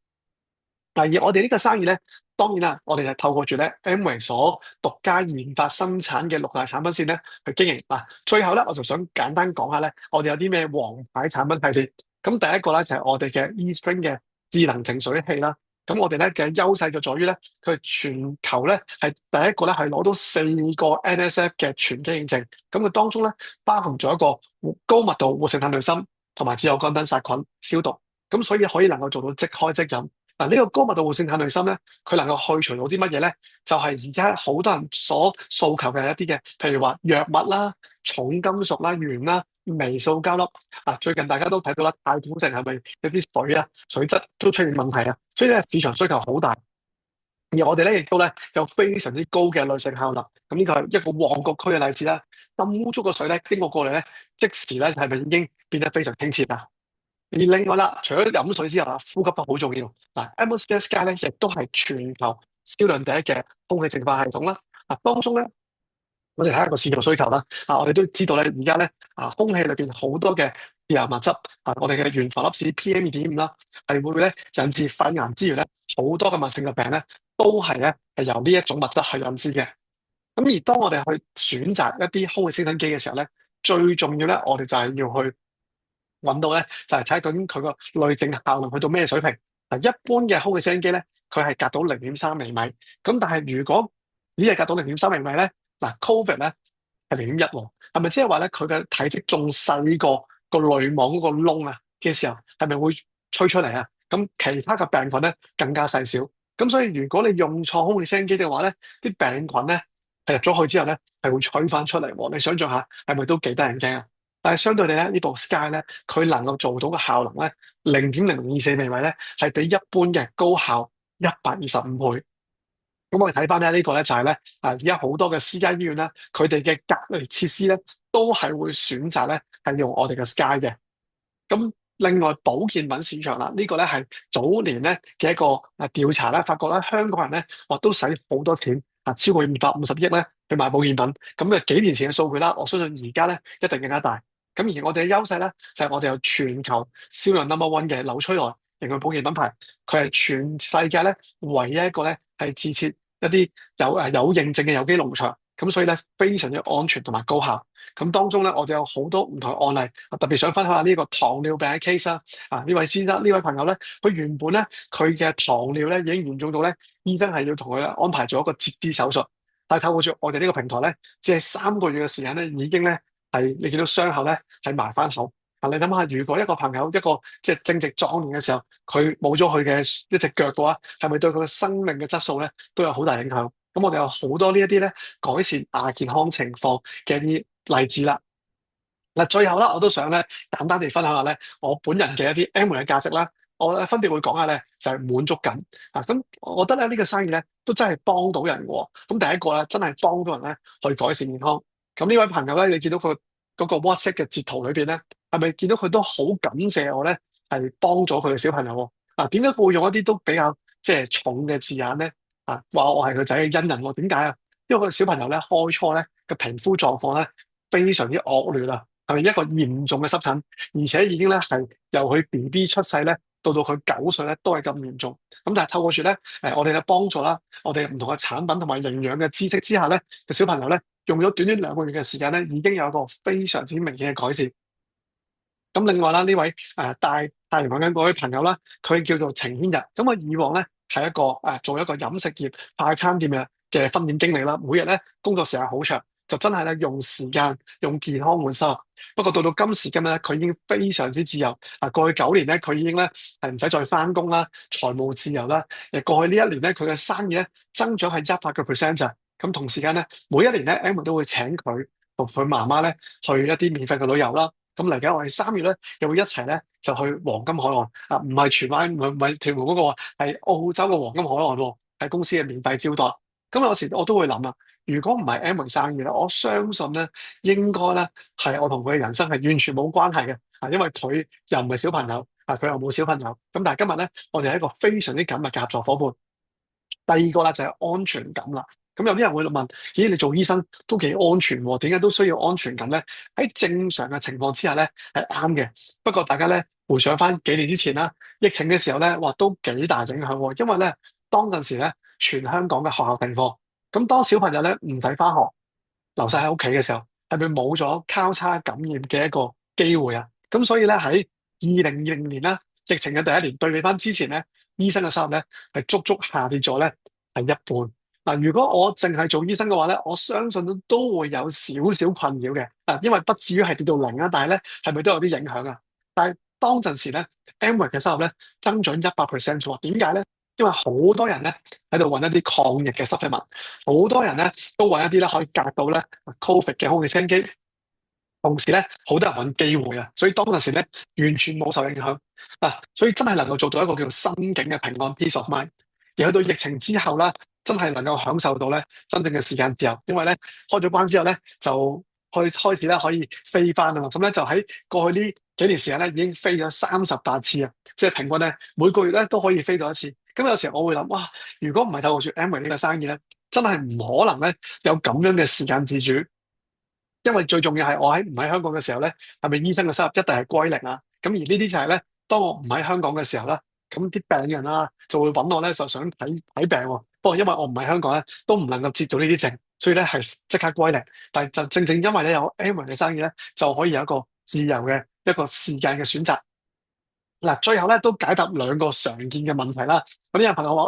第二，我哋呢個生意咧，當然啦，我哋係透過住咧 Amway 所獨家研發生產嘅6大產品線咧去經營。嗱，最後咧我就想簡單講下咧，我哋有啲咩王牌產品系列。咁第一個咧就係我哋嘅 eSpring 嘅智能淨水器啦。咁我哋咧嘅優勢就在於咧，佢係全球咧係第一個咧係攞到4個 NSF 嘅全基認證。咁佢當中咧包含咗一個高密度活性炭濾芯同埋自有乾燈殺菌消毒。咁所以可以能夠做到即開即飲。嗱，呢個高密度活性炭濾芯咧，佢能夠去除到啲乜嘢咧？就係而家好多人所訴求嘅一啲嘅，譬如話藥物啦、重金屬啦、鉛啦、微塑膠粒。啊，最近大家都睇到啦，太古城係咪有啲水啊、水質都出現問題啊？所以咧市場需求好大，而我哋咧亦都咧有非常之高嘅濾性效能。咁呢個係一個旺角區嘅例子啦。咁污糟嘅水咧經過嚟咧，即時咧係咪已經變得非常清澈啊？而另外啦，除咗飲水之後啊，呼吸都好重要。嗱，Atmosphere Sky 咧，亦都係全球銷量第一嘅空氣淨化系統啦。嗱，當中咧，我哋睇下個市場需求啦。啊，我哋都知道咧，而家咧啊，空氣裏邊好多嘅致癌物質啊，我哋嘅懸浮粒子 PM2.5啦，係會咧引致肺癌之餘咧，好多嘅慢性嘅病咧，都係咧係由呢一種物質去引致嘅。咁而當我哋去選擇一啲空氣清新機嘅時候咧，最重要咧，我哋就係要去揾到咧，就係睇下究竟佢個濾淨效能去到咩水平。嗱，一般嘅空氣清新機咧，佢係隔到0.3微米。咁但係如果只係隔到0.3微米咧，嗱 Covid 咧係0.1喎，係咪即係話咧佢嘅體積仲細過個濾網嗰個窿啊嘅時候，係咪會吹出嚟啊？咁其他嘅病菌咧更加細小。咁所以如果你用錯空氣清新機嘅話咧，啲病菌咧係入咗去之後咧係會吹翻出嚟喎。你想象下係咪都幾得人驚啊？但係相對地咧，呢部 Sky 咧，佢能夠做到嘅效能咧，0.024微米咧，係比一般嘅高效125倍。咁我哋睇翻咧，呢個咧就係咧，而家好多嘅私家醫院咧，佢哋嘅隔離設施咧，都係會選擇咧係用我哋嘅 Sky 嘅。咁另外保健品市場啦，呢個咧係早年咧嘅一個調查咧，發覺咧香港人咧，都使好多錢啊，超過250億咧去買保健品。咁嘅幾年前嘅數據啦，我相信而家咧一定更加大。咁而我哋嘅優勢咧，就係我哋有全球銷量 No.1 嘅紐崔萊型嘅保健品牌，佢係全世界咧唯一一個咧係自設一啲有認證嘅有機農場。咁所以咧非常之安全同埋高效。咁當中咧，我哋有好多唔同嘅案例，特別想分享下呢個糖尿病嘅 case 啦。啊，呢位先生，呢位朋友咧，佢原本咧佢嘅糖尿咧已經嚴重到咧，醫生係要同佢安排做一個截肢手術。但係透過住我哋呢個平台咧，只係3個月嘅時間咧，已經咧係你見到傷口咧係埋翻口。啊，你諗下，如果一個朋友一個即係正值壯年嘅時候，佢冇咗佢嘅一隻腳嘅話，係咪對佢嘅生命嘅質素咧都有好大影響？咁我哋有好多呢一啲咧改善亞健康情況嘅一啲例子啦。嗱，最後啦，我都想咧簡單地分享下咧我本人嘅一啲 Amway 嘅價值啦。我咧分別會講下咧就係滿足感啊。咁我覺得咧呢個生意咧都真係幫到人喎。咁第一個咧真係幫到人咧去改善健康。咁呢位朋友咧，你見到佢嗰個 WhatsApp 嘅截圖裏邊咧，係咪見到佢都好感謝我咧係幫咗佢嘅小朋友喎？嗱，點解佢會用一啲都比較即係重嘅字眼咧？啊，話我係佢仔嘅恩人喎？點解啊？因為佢小朋友咧開初咧嘅皮膚狀況咧非常之惡劣啊。係咪一個嚴重嘅濕疹，而且已經咧係由佢 BB 出世咧到佢9歲咧都係咁嚴重。咁但係透過住咧我哋嘅幫助啦，我哋唔同嘅產品同埋營養嘅知識之下咧，個小朋友咧用咗短短2個月嘅時間咧，已經有一個非常之明顯嘅改善。咁另外啦，呢位帶嚟揾緊嗰位朋友啦，佢叫做程軒日。咁以往咧係一個做一個飲食業快餐店嘅分店經理啦，每日咧工作時間好長，就真係咧用時間用健康換收入。不過到今時今日咧，佢已經非常之自由。過去9年咧，佢已經咧係唔使再翻工啦，財務自由啦。過去呢1年咧，佢嘅生意咧增長係100%咋。咁同時間咧，每一年咧，Emily 都會請佢同佢媽媽咧去一啲免費嘅旅遊啦。咁嚟緊我哋3月咧，又會一齊咧就去黃金海岸唔係荃灣，唔係屯門嗰個喎，係澳洲嘅黃金海岸喎，係公司嘅免費招待。咁有時我都會諗啊，如果唔係 Emily 生意咧，我相信咧應該咧係我同佢嘅人生係完全冇關係嘅因為佢又唔係小朋友佢又冇小朋友。咁但係今日咧，我哋係一個非常之緊密嘅合作伙伴。第二個啦就係安全感啦。咁有啲人會問：咦，你做醫生都幾安全喎？點解都需要安全感咧？喺正常嘅情況之下咧係啱嘅。不過大家咧回想翻幾年之前啦，疫情嘅時候咧，哇都幾大影響喎。因為咧當陣時咧，全香港嘅學校停課，咁當小朋友咧唔使翻學，留晒喺屋企嘅時候，係咪冇咗交叉感染嘅一個機會啊？咁所以咧喺2020年啦，疫情嘅第1年對比翻之前咧，醫生嘅收入咧係足足下跌咗咧係一半。如果我淨係做醫生嘅話咧，我相信都會有少少困擾嘅因為不至於係跌到0啊，但係咧係咪都有啲影響啊？但係當陣時咧，Amway 嘅收入咧增長100%喎。點解咧？因為好多人咧喺度揾一啲抗疫嘅 supplement，好多人咧都揾一啲咧可以隔到咧 Covid 嘅空氣清新機，同時咧好多人揾機會啊，所以當陣時咧完全冇受影響所以真係能夠做到一個叫做心境嘅平安 peace of mind。而去到疫情之後啦，真係能夠享受到咧真正嘅時間自由，因為咧開咗關之後咧就開始咧可以飛翻啊嘛。咁咧就喺過去呢幾年時間咧已經飛咗38次啊，即係平均咧每個月咧都可以飛到1次。咁有時候我會諗，哇！如果唔係透過住 Amway 呢個生意咧，真係唔可能咧有咁樣嘅時間自主。因為最重要係我唔喺香港嘅時候咧，係咪醫生嘅收入一定係歸零啊？咁而呢啲就係咧，當我唔喺香港嘅時候咧，咁啲病人啦就會揾我咧，就想睇病喎。不過因為我唔喺香港咧，都唔能夠接到呢啲症，所以咧係即刻歸零。但係就正正因為咧有 Amway 嘅生意咧，就可以有一個自由嘅一個時間嘅選擇。最後咧都解答2個常見嘅問題啦。咁有朋友話：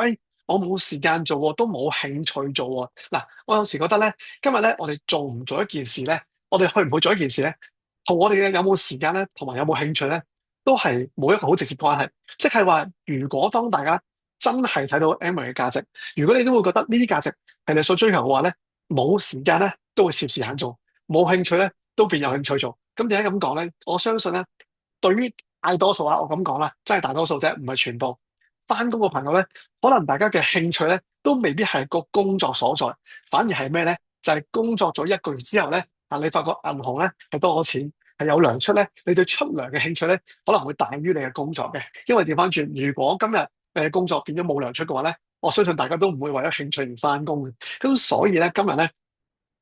我冇時間做喎，都冇興趣做喎。我有時覺得咧，今日咧我哋做唔做一件事咧，我哋去唔去做一件事咧，同我哋嘅有冇時間咧，同埋有冇興趣咧，都係冇一個好直接關係。即係話，如果當大家真係睇到 Amway 嘅價值，如果你都會覺得呢啲價值係你所追求嘅話咧，冇時間咧都會攝時間做，冇興趣咧都變有興趣做。咁點解咁講咧？我相信咧，對於大多數我咁講啦，真係大多數啫，唔係全部。翻工嘅朋友咧，可能大家嘅興趣咧，都未必係個工作所在，反而係咩咧？就係工作咗1個月之後咧，你發覺銀行咧係多咗錢，係有糧出咧，你對出糧嘅興趣咧，可能會大於你嘅工作嘅。因為調翻轉，如果今日你嘅工作變咗冇糧出嘅話咧，我相信大家都唔會為咗興趣而翻工嘅。咁所以咧，今日咧，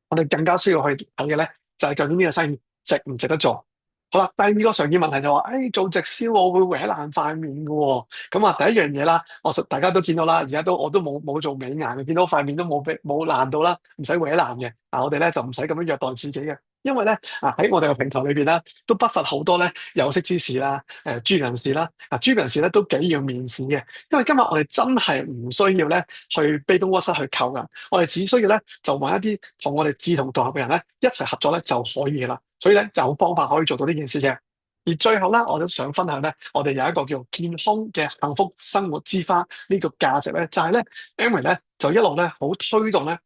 我哋更加需要去睇嘅咧，就係究竟呢個生意值唔值得做。好啦，第2個常見問題就話，做直銷我會搲爛塊面嘅喎。咁第一樣嘢啦，大家都見到啦，而家我都冇做美顏嘅，見到塊面都冇爛到啦，唔使搲爛嘅。我哋咧就唔使咁樣虐待自己嘅，因為咧喺我哋嘅平台裏邊咧，都不乏好多咧有識之士啦，專業人士啦，專業人士咧都幾要面子嘅。因為今日我哋真係唔需要咧去卑躬屈膝去求人，我哋只需要咧就揾一啲同我哋志同道合嘅人咧一齊合作咧就可以嘅啦。所以咧有方法可以做到呢件事嘅。而最後咧，我都想分享咧，我哋有一個叫健康嘅幸福生活之花呢個價值咧，就係咧 Amway 咧就一路咧好推動咧，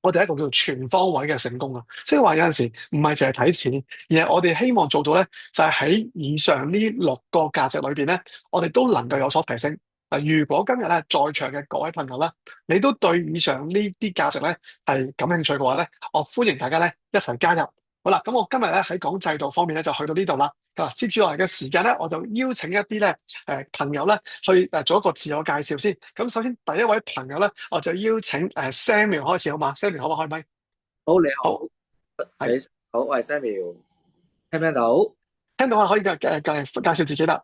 我哋一個叫做全方位嘅成功啊。即係話有陣時唔係淨係睇錢，而係我哋希望做到咧，就係喺以上呢6個價值裏邊咧，我哋都能夠有所提升。如果今日咧在場嘅各位朋友啦，你都對以上呢啲價值咧係感興趣嘅話咧，我歡迎大家咧一齊加入。好啦，咁我今日咧喺講制度方面咧就去到呢度啦。接住落嚟嘅時間咧，我就邀請一啲咧朋友咧去做一個自我介紹先。咁首先第一位朋友咧，我就邀請Samuel 開始好嘛？Samuel 可唔可以開咪？
好，你好，
好，係
好，我係 Samuel。聽唔聽到？
聽到啊，可以介紹自己啦。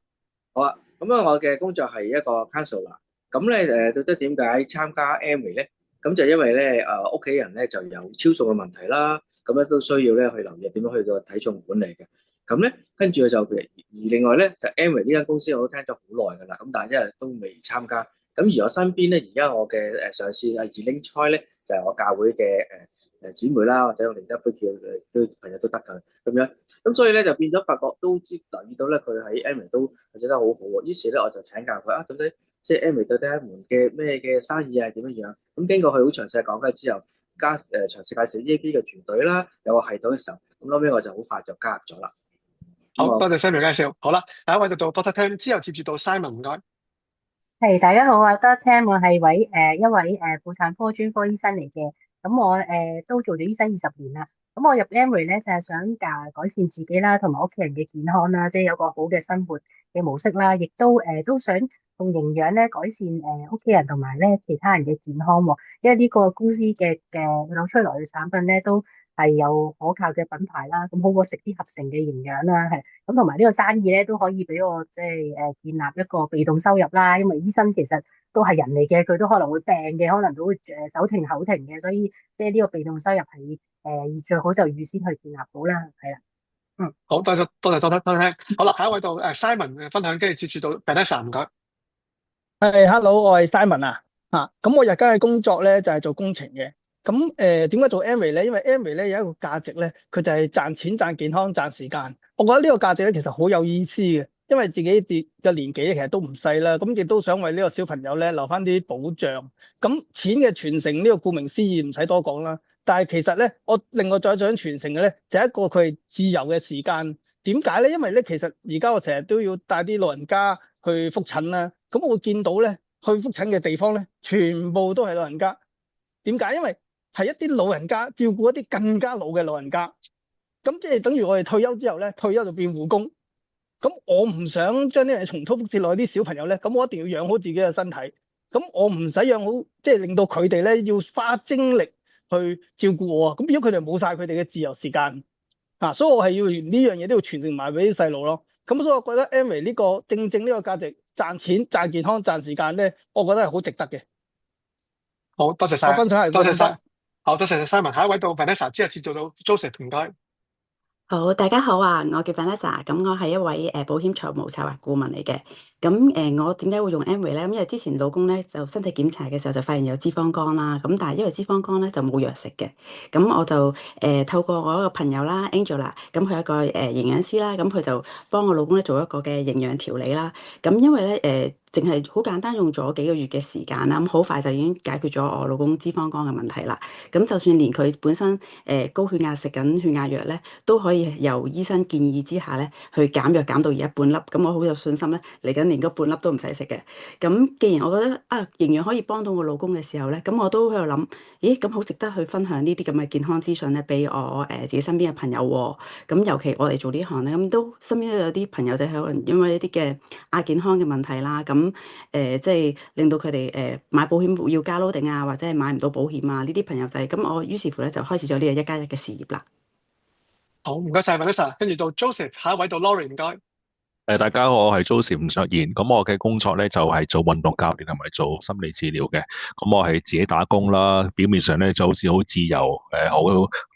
好啊，咁啊，我嘅工作係一個 counselor。咁咧到底點解參加 Amway 咧？咁就因為咧屋企人咧就有超重嘅問題啦，咁咧都需要咧去留意點樣去到體重管理嘅。咁咧跟住就另外咧就 Amway 呢間公司我都聽咗好耐㗎啦，咁但係一日都未參加。咁而我身邊咧而家我嘅上司阿 Elaine Choi 咧就係我教會嘅姊妹啦，或者我哋一般叫都朋友都得㗎咁樣。咁所以咧就變咗發覺都留意到咧佢喺 Amway 都做得好好喎。於是咧我就請教佢啊，到底即係 Amway 到底係一門嘅咩嘅生意係點樣樣？咁經過佢好詳細講解之後，詳細介紹 EAP 嘅團隊啦，有個系統嘅時候，咁後尾我就好快就加入咗啦。咁
好多謝
我
Samuel 介紹。好啦，第一位就到 Doctor Tim，之後接住到 Simon，唔該。
係，大家好啊，多聽我係一位婦產科專科醫生嚟嘅。咁我都做咗醫生20年啦。咁我入 Amway 咧就係想改善自己啦，同埋屋企人嘅健康啦，即係有個好嘅生活嘅模式啦。亦都想用營養咧改善屋企人同埋咧其他人嘅健康喎。因為呢個公司嘅攞出來嘅產品咧都係有可靠嘅品牌啦，咁好過食啲合成嘅營養啦，係。咁同埋呢個生意咧都可以俾我即係建立一個被動收入啦，因為醫生其實都係人嚟嘅，佢都可能會病嘅，可能都會手停口停嘅，所以即係呢個被動收入係最好就預先去建立好啦，係啦，嗯。
好，多謝 Tim。好啦，下一位到Simon 嘅分享，跟住接住到 Vanessa，唔該。
係，hello，我係 Simon 啊。咁我日間嘅工作咧就係做工程嘅。咁點解做 Amway 咧？因為 Amway 咧有一個價值咧，佢就係賺錢、賺健康、賺時間。我覺得呢個價值咧其實好有意思嘅，因為自己嘅年紀咧其實都唔細啦，咁亦都想為呢個小朋友咧留翻啲保障。咁錢嘅傳承呢個顧名思義唔使多講啦。但係其實咧，我另外再想傳承嘅咧就係一個佢自由嘅時間。點解咧？因為咧其實而家我成日都要帶啲老人家去覆診啦。咁我會見到咧，去覆診嘅地方咧，全部都係老人家。點解？因為係一啲老人家照顧一啲更加老嘅老人家。咁即係等於我哋退休之後咧，退休就變護工。咁我唔想將呢樣嘢重蹈覆轍落啲小朋友咧，咁我一定要養好自己嘅身體。咁我唔使養好，即係令到佢哋咧要花精力去照顧我啊。咁變咗佢哋冇晒佢哋嘅自由時間。所以我係要連呢樣嘢都要傳承埋俾啲細路咯。咁所以我覺得 Amway 呢個正正呢個價值，賺錢、賺健康、賺時間咧，我覺得係好值得嘅。
好多謝晒，
我分享係咁多。
多謝晒。好，多謝 Simon。下一位到 Vanessa，之後接住到 Joseph，唔該。
好，大家好啊！我叫 Vanessa，咁我係一位保險財務策劃顧問嚟嘅。咁我點解會用 Amway 咧？咁因為之前老公咧就身體檢查嘅時候就發現有脂肪肝啦。咁但係因為脂肪肝咧就冇藥食嘅，咁我就透過我一個朋友啦 Angela，咁佢係一個營養師啦，咁佢就幫我老公咧做一個嘅營養調理啦。咁因為咧淨係好簡單用咗幾個月嘅時間啦，咁好快就已經解決咗我老公脂肪肝嘅問題啦。咁就算連佢本身高血壓食緊血壓藥咧，都可以由醫生建議之下咧去減藥減到而家半粒。咁我好有信心咧，嚟緊連嗰半粒都唔使食嘅。咁既然我覺得營養可以幫到我老公嘅時候咧，咁我都喺度諗，咦咁好值得去分享呢啲咁嘅健康資訊咧，俾我自己身邊嘅朋友喎。咁尤其我哋做呢行咧，咁都身邊都有啲朋友仔可能因為一啲嘅亞健康嘅問題啦，咁即係令到佢哋買保險要加 loading 啊，或者係買唔到保險啊呢啲朋友仔，咁我於是乎咧就開始咗呢個1+1嘅事業啦。
好，唔該晒 Vanessa，跟住到 Joseph，下一位到 Laurie，唔該。
大家好，我係 Joseph 吳卓賢。咁我嘅工作咧就係做運動教練同埋做心理治療嘅。咁我係自己打工啦，表面上咧就好似好自由，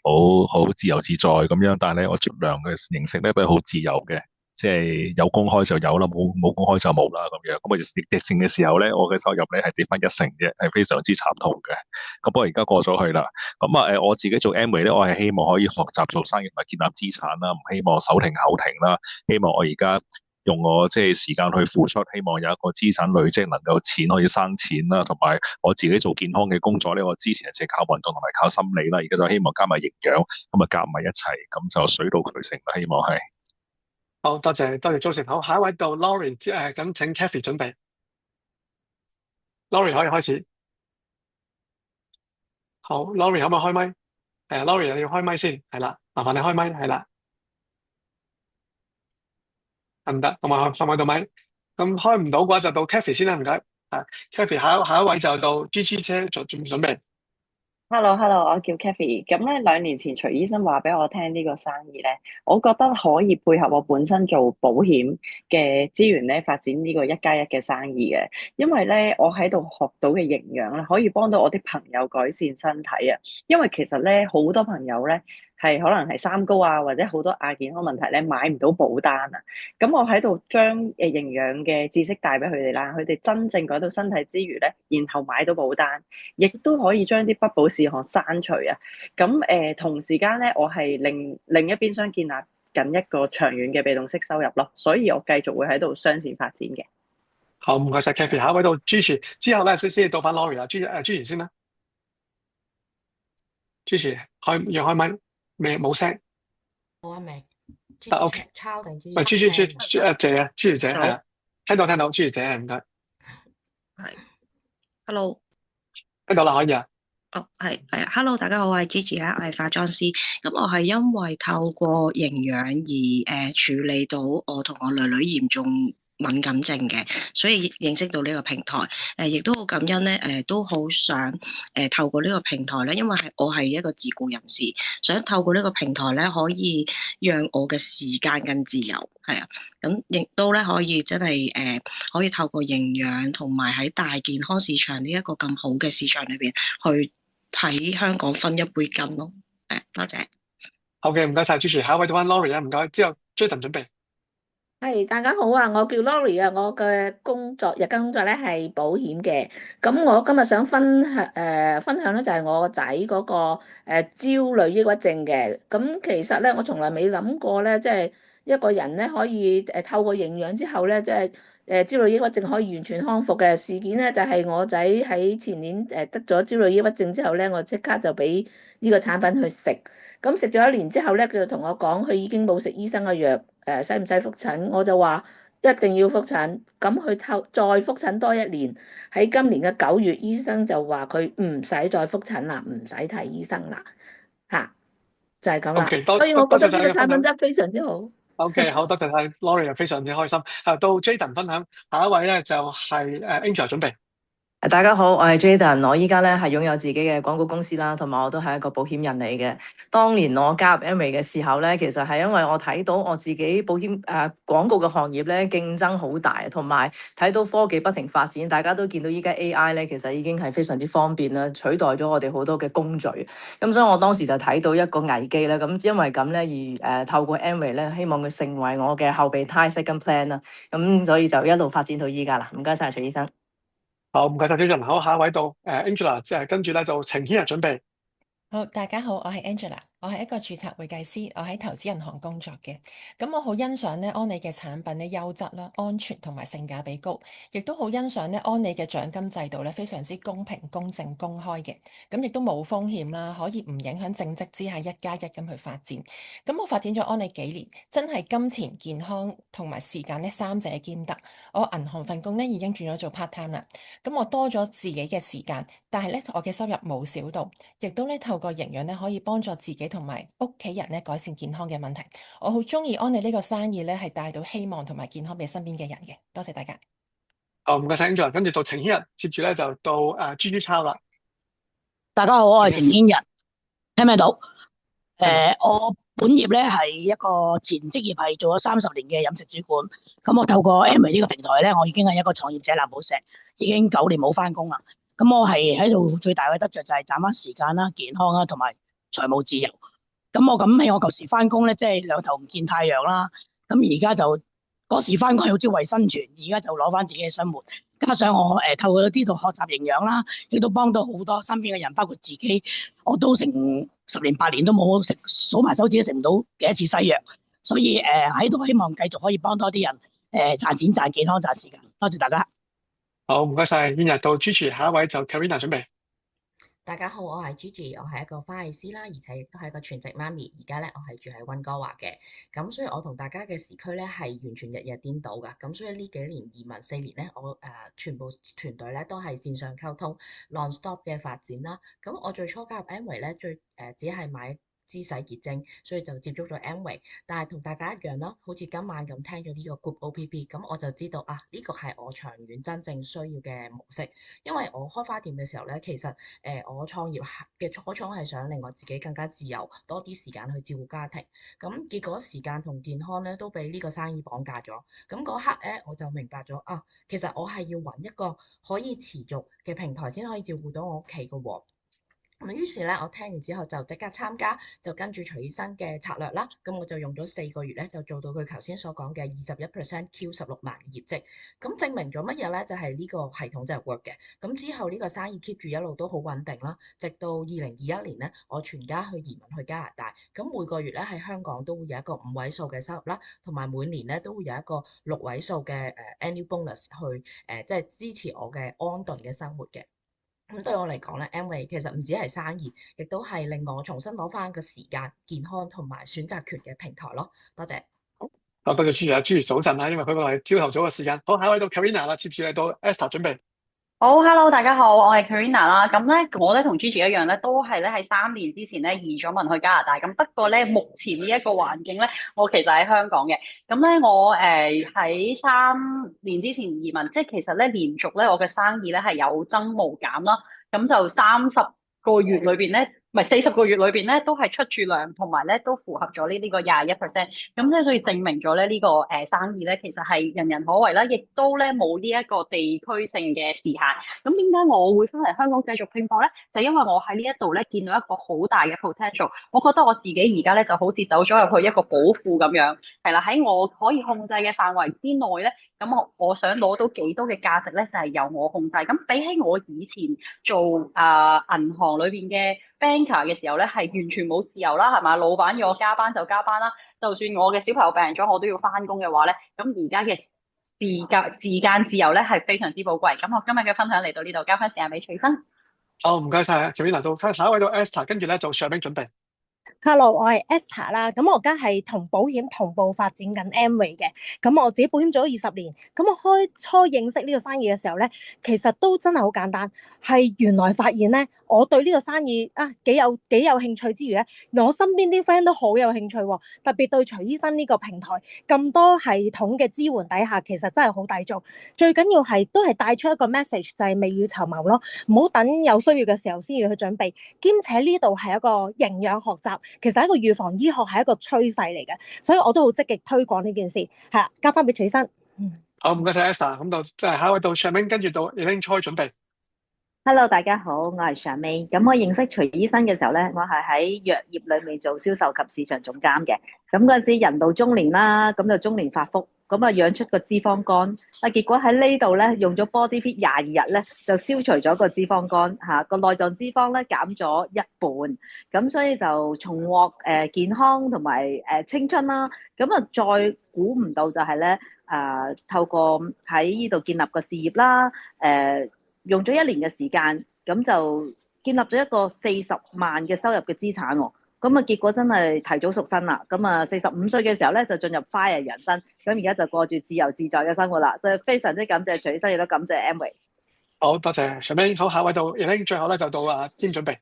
好自由自在咁樣。但係咧我出糧嘅形式咧都係好自由嘅，即係有工開就有啦，冇工開就冇啦咁樣。咁啊疫情嘅時候咧，我嘅收入咧係跌翻1成嘅，係非常之慘痛嘅。咁不過而家過咗去啦。咁我自己做 Amway 咧，我係希望可以學習做生意同埋建立資產啦，唔希望手停口停啦。希望我而家用我即係時間去付出，希望有一個資產累積，能夠錢可以生錢啦，同埋我自己做健康嘅工作咧，我之前係靠運動同埋靠心理啦，而家就希望加埋營養，咁啊夾埋一齊，咁就水到渠成啦，希望係。
好，多謝 Joseph。好，下一位到 Laurie，咁請 Kathy 準備。Laurie 可以開始。好，Laurie 可唔可以開麥？係啊，Laurie 你要開麥先，係啦，麻煩你開麥，係啦，得唔得？咁啊，開唔開到麥？咁開唔到嘅話就到 Kathy 先啦，唔該。Kathy，下一位就到 G G 姐準備。
Hello，我叫 Kathy。咁咧2年前徐醫生話俾我聽呢個生意咧，我覺得可以配合我本身做保險嘅資源咧，發展呢個1+1嘅生意嘅。因為咧我喺度學到嘅營養咧，可以幫到我啲朋友改善身體啊。因為其實咧好多朋友咧係可能係三高啊，或者好多亞健康問題咧買唔到保單啊。咁我喺度將營養嘅知識帶俾佢哋啦，佢哋真正改到身體之餘咧，然後買到保單。亦都可以將啲不保事項刪除啊！咁同時間咧，我係另一邊廂建立緊一個長遠嘅被動式收入咯，所以我繼續會喺度雙線發展嘅。
好，唔該晒 Kathy，下一位到 Gigi，之後咧先到翻 Lori 啦，Gigi 先啦，Gigi 開麥，冇聲，
好啊，明。
得 OK，
抄定
喂 Gigi 姐係啊，聽到 Gigi 姐係唔該，
係，Hello，
聽到啦可以啊。
係，Hello，大家好，我係 Gigi 啦，我係化妝師。咁我係因為透過營養而處理到我同我女女嚴重敏感症嘅，所以認識到呢個平台。亦都好感恩咧，都好想透過呢個平台咧，因為我係一個自僱人士，想透過呢個平台咧，可以讓我嘅時間更自由，係啊。咁亦都咧可以真係可以透過營養同埋喺大健康市場呢一個咁好嘅市場裏邊去喺香港分一杯羹咯。多謝。
好嘅，唔該晒 Gigi，下一位到翻 Lori 啊，唔該。之後 Jaden 準備。
係，大家好啊！我叫 Lori 啊，我嘅日間工作咧係保險嘅。咁我今日想分享咧就係我個仔嗰個焦慮抑鬱症嘅。咁其實咧我從來未諗過咧，即係一個人咧可以透過營養之後咧，即係焦慮抑鬱症可以完全康復嘅事件咧，就係我仔喺前年得咗焦慮抑鬱症之後咧，我即刻就俾呢個產品去食。咁食咗1年之後咧，佢就同我講，佢已經冇食醫生嘅藥，使唔使覆診？我就話一定要覆診。咁佢再覆診多1年，喺今年嘅9月，醫生就話佢唔使再覆診啦，唔使睇醫生啦，就係咁啦。
OK，
所以我覺得呢個產品
多謝晒你嘅分享。
真係非常之好。
OK，好多謝晒 Lori，又非常之開心。到 Jaden 分享，下一位咧就係Angela 準備。
大家好，我係 Jaden，我依家咧係擁有自己嘅廣告公司啦，同埋我都係一個保險人嚟嘅。當年我加入 Amway 嘅時候咧，其實係因為我睇到我自己保險廣告嘅行業咧競爭好大，同埋睇到科技不停發展，大家都見到依家 AI 咧其實已經係非常之方便啦，取代咗我哋好多嘅工序。咁所以我當時就睇到一個危機啦，咁因為咁咧而透過 Amway 咧，希望佢成為我嘅後備胎 second plan 啦。咁所以就一路發展到依家啦。唔該晒徐醫生。
好，唔該晒 Jaden。好，下一位到Angela，即係跟住咧就程軒日準備。
好，大家好，我係 Angela，我係一個註冊會計師，我喺投資銀行工作嘅。咁我好欣賞咧安利嘅產品咧優質啦、安全同埋性價比高，亦都好欣賞咧安利嘅獎金制度咧非常之公平、公正、公開嘅。咁亦都冇風險啦，可以唔影響正職之下1+1咁去發展。咁我發展咗安利幾年，真係金錢、健康同埋時間咧3者兼得。我銀行份工咧已經轉咗做 part time 啦，咁我多咗自己嘅時間，但係咧我嘅收入冇少到，亦都咧透過營養咧可以幫助自己同埋屋企人咧改善健康嘅問題。我好中意安利呢個生意咧，係帶到希望同埋健康俾身邊嘅人嘅。多謝大家。
好，唔該晒 Angela，跟住到程軒日，接住咧就到Gigi Chow啦。
大家好，我係程軒日，聽唔聽到？我本業咧係一個前職業係做咗30年嘅飲食主管，咁我透過 Amway 呢個平台咧，我已經係一個創業者藍寶石，已經9年冇翻工啦。咁我係喺度最大嘅得着就係賺翻時間啦、健康啦同埋財務自由。咁我諗起我舊時翻工咧，即係兩頭唔見太陽啦。咁而家就嗰時翻工係好似為生存，而家就攞翻自己嘅生活。加上我透過呢度學習營養啦，亦都幫到好多身邊嘅人，包括自己。我都成10年8年都冇食，數埋手指都食唔到幾多次西藥。所以喺度希望繼續可以幫多啲人賺錢、賺健康、賺時間。多謝大家。
好，唔該晒。軒日到 Gigi，下一位就 Karina 準備。
大家好，我係 Gigi，我係一個花藝師啦，而且亦都係一個全職媽咪。而家咧，我係住喺溫哥華嘅，咁所以我同大家嘅時區咧係完全日日顛倒噶。咁所以呢幾年移民4年咧，我全部團隊咧都係線上溝通 non-stop 嘅發展啦。咁我最初加入 Amway 咧，只係買
姿勢結晶，所以就接觸咗 Amway。但係同大家一樣咯，好似今晚咁聽咗呢個 Group OPP，咁我就知道啊，呢個係我長遠真正需要嘅模式。因為我開花店嘅時候咧，其實我創業嘅初衷係想令我自己更加自由，多啲時間去照顧家庭。咁結果時間同健康咧都俾呢個生意綁架咗。咁嗰刻咧我就明白咗啊，其實我係要揾一個可以持續嘅平台先可以照顧到我屋企嘅喎。咁於是咧，我聽完之後就即刻參加，就跟住徐醫生嘅策略啦。咁我就用咗4個月咧，就做到佢頭先所講嘅21% Q16萬業績。咁證明咗乜嘢咧？就係呢個系統就係 work 嘅。咁之後呢個生意 keep 住一路都好穩定啦，直到2021年咧，我全家去移民去加拿大。咁每個月咧喺香港都會有一個5位數嘅收入啦，同埋每年咧都會有一個6位數嘅annual bonus 去即係支持我嘅安頓嘅生活嘅。咁對我嚟講咧，Amway 其實唔止係生意，亦都係令我重新攞翻個時間、健康同埋選擇權嘅平台咯。多謝。
好，多謝朱如啊，朱如早晨啦，因為佢個係朝頭早嘅時間。好，下一位到 Karina 啦，接住嚟到 Esther 準備。
好，Hello，大家好，我係 Karina 啦。咁咧，我咧同 Gigi 一樣咧，都係咧喺3年之前咧移咗民去加拿大。咁不過咧，目前呢一個環境咧，我其實喺香港嘅。咁咧，我喺3年之前移民，即係其實咧連續咧我嘅生意咧係有增無減啦。咁就30個月裏邊咧，唔係40個月裏邊咧，都係出住糧，同埋咧都符合咗呢個21%。咁咧，所以證明咗咧呢個生意咧，其實係人人可為啦，亦都咧冇呢一個地區性嘅時限。咁點解我會翻嚟香港繼續拼搏咧？就因為我喺呢一度咧見到一個好大嘅 potential。我覺得我自己而家咧就好似走咗入去一個寶庫咁樣，係啦，喺我可以控制嘅範圍之內咧。咁我想攞到幾多嘅價值咧，就係由我控制。咁比起我以前做銀行裏邊嘅 banker 嘅時候咧，係完全冇自由啦，係嘛？老闆要我加班就加班啦，就算我嘅小朋友病咗，我都要翻工嘅話咧，咁而家嘅時間自由咧係非常之寶貴。咁我今日嘅分享嚟到呢度，交翻時間俾徐生。
好，唔該晒，Karina 到下一位到 Esther，跟住咧就上邊準備。
Hello，我係 Esther 啦，咁我而家係同保險同步發展緊 Amway 嘅，咁我自己保險做咗20年，咁我開初認識呢個生意嘅時候咧，其實都真係好簡單，係原來發現咧，我對呢個生意幾有興趣之餘咧，我身邊啲 friend 都好有興趣喎，特別對徐醫生呢個平台咁多系統嘅支援底下，其實真係好抵做，最緊要係都係帶出一個 message 就係未雨綢繆咯，唔好等有需要嘅時候先要去準備，兼且呢度係一個營養學習。其實一個預防醫學係一個趨勢嚟嘅，所以我都好積極推廣呢件事。係啦，交翻俾徐醫生。
好，唔該晒 Esther，咁到即係下一位到 Charmaine，跟住到 Elaine Choi 準備。
Hello，大家好，我係 Charmaine。咁我認識徐醫生嘅時候咧，我係喺藥業裏面做銷售及市場總監嘅。咁嗰陣時人到中年啦，咁就中年發福。咁啊養出個脂肪肝，結果喺呢度咧用咗 Body Fit 22日咧，就消除咗個脂肪肝嚇，個內臟脂肪咧減咗1半，咁所以就重獲健康同埋青春啦。咁啊再估唔到就係咧透過喺呢度建立個事業啦，用咗1年嘅時間，咁就建立咗一個40萬嘅收入嘅資產喎。咁啊，結果真係提早贖身啦。咁啊，45歲嘅時候咧，就進入 FIRE 人生。咁而家就過住自由自在嘅生活啦。所以非常之感謝徐醫生，亦都感謝 Amway。
好多謝 Charmaine，好，下一位到 Elaine，最後咧就到Jim準備。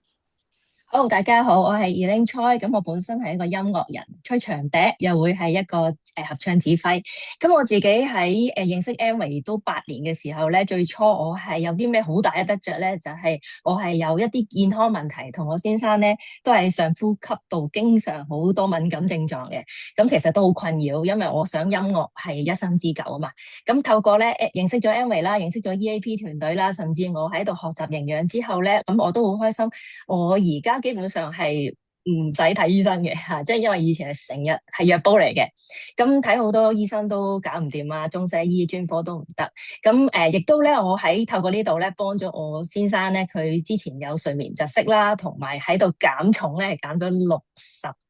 好，大家好，我係 Elaine Choi，咁我本身係一個音樂人，吹長笛，又會係一個合唱指揮。咁我自己喺認識 Amway 都8年嘅時候咧，最初我係有啲咩好大嘅得着咧，就係我係有一啲健康問題，同我先生咧都係上呼吸道經常好多敏感症狀嘅。咁其實都好困擾，因為我想音樂係一生之久啊嘛。咁透過咧認識咗 Amway 啦，認識咗 EAP 團隊啦，甚至我喺度學習營養之後咧，咁我都好開心。我而家基本上係唔使睇醫生嘅嚇，即係因為以前係成日係藥煲嚟嘅，咁睇好多醫生都搞唔掂啊，中西醫專科都唔得，咁亦都咧，我喺透過呢度咧幫咗我先生咧，佢之前有睡眠窒息啦，同埋喺度減重咧，減咗60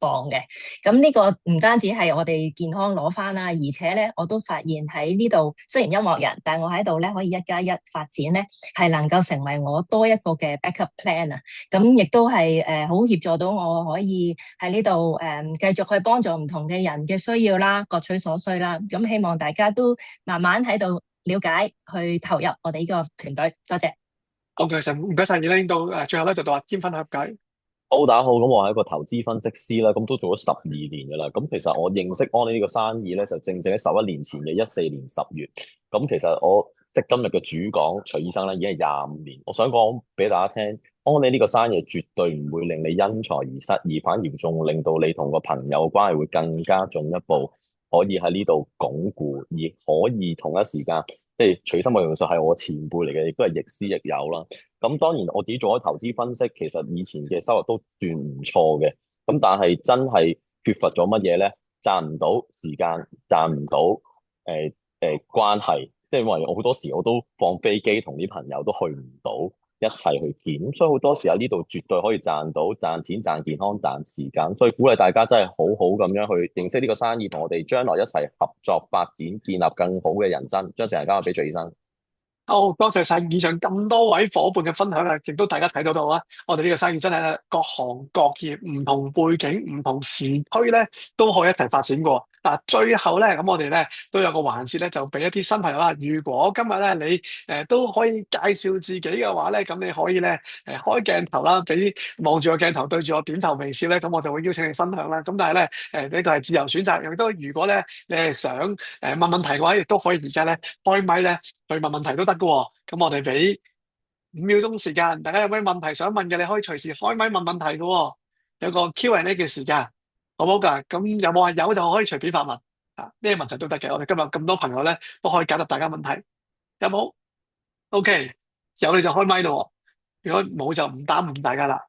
磅嘅，咁呢個唔單止係我哋健康攞翻啦，而且咧我都發現喺呢度雖然音樂人，但係我喺度咧可以1+1發展咧，係能夠成為我多一個嘅 backup plan 啊，咁亦都係好協助到我。可以喺呢度繼續去幫助唔同嘅人嘅需要啦，各取所需啦。咁希望大家都慢慢喺度了解，去投入我哋呢個團隊。多謝。
好嘅，唔該晒，Elaine，到最後咧就到阿Jim分享解。
好，大家好，咁我係一個投資分析師啦，咁都做咗12年噶啦。咁其實我認識安利呢個生意咧，就正正喺11年前嘅14年10月。咁其實我即係今日嘅主講徐醫生咧，已經係25年。我想講俾大家聽，安利呢個生意絕對唔會令你因財而失，而反而仲令到你同個朋友嘅關係會更加進一步，可以喺呢度鞏固，而可以同一時間，即係徐生嘅用術係我前輩嚟嘅，亦都係亦師亦友啦。咁當然我自己做咗投資分析，其實以前嘅收入都算唔錯嘅。咁但係真係缺乏咗乜嘢咧？賺唔到時間，賺唔到關係，即係因為我好多時我都放飛機同啲朋友都去唔到一齊去見，咁所以好多時喺呢度絕對可以賺到賺錢、賺健康、賺時間，所以鼓勵大家真係好好咁樣去認識呢個生意，同我哋將來一齊合作發展，建立更好嘅人生。將成日交俾徐醫生。
好，多謝晒以上咁多位伙伴嘅分享啊！亦都大家睇到啦，我哋呢個生意真係各行各業、唔同背景、唔同時區咧，都可以一齊發展過。嗱，最後咧，咁我哋咧都有個環節咧，就俾一啲新朋友啦。如果今日咧你都可以介紹自己嘅話咧，咁你可以咧開鏡頭啦，俾望住個鏡頭對住我點頭微笑咧，咁我就會邀請你分享啦。咁但係咧呢個係自由選擇，亦都如果咧你係想問問題嘅話，亦都可以而家咧開咪咧去問問題都得㗎喎。咁我哋俾5秒鐘時間，大家有咩問題想問嘅，你可以隨時開咪問問題㗎喎。有個 Q&A 嘅時間。好唔好㗎？咁有冇話有就可以隨便發問啊？咩問題都得嘅。我哋今日咁多朋友咧，都可以解答大家問題。有冇？OK，有你就開咪咯。如果冇就唔耽誤大家啦。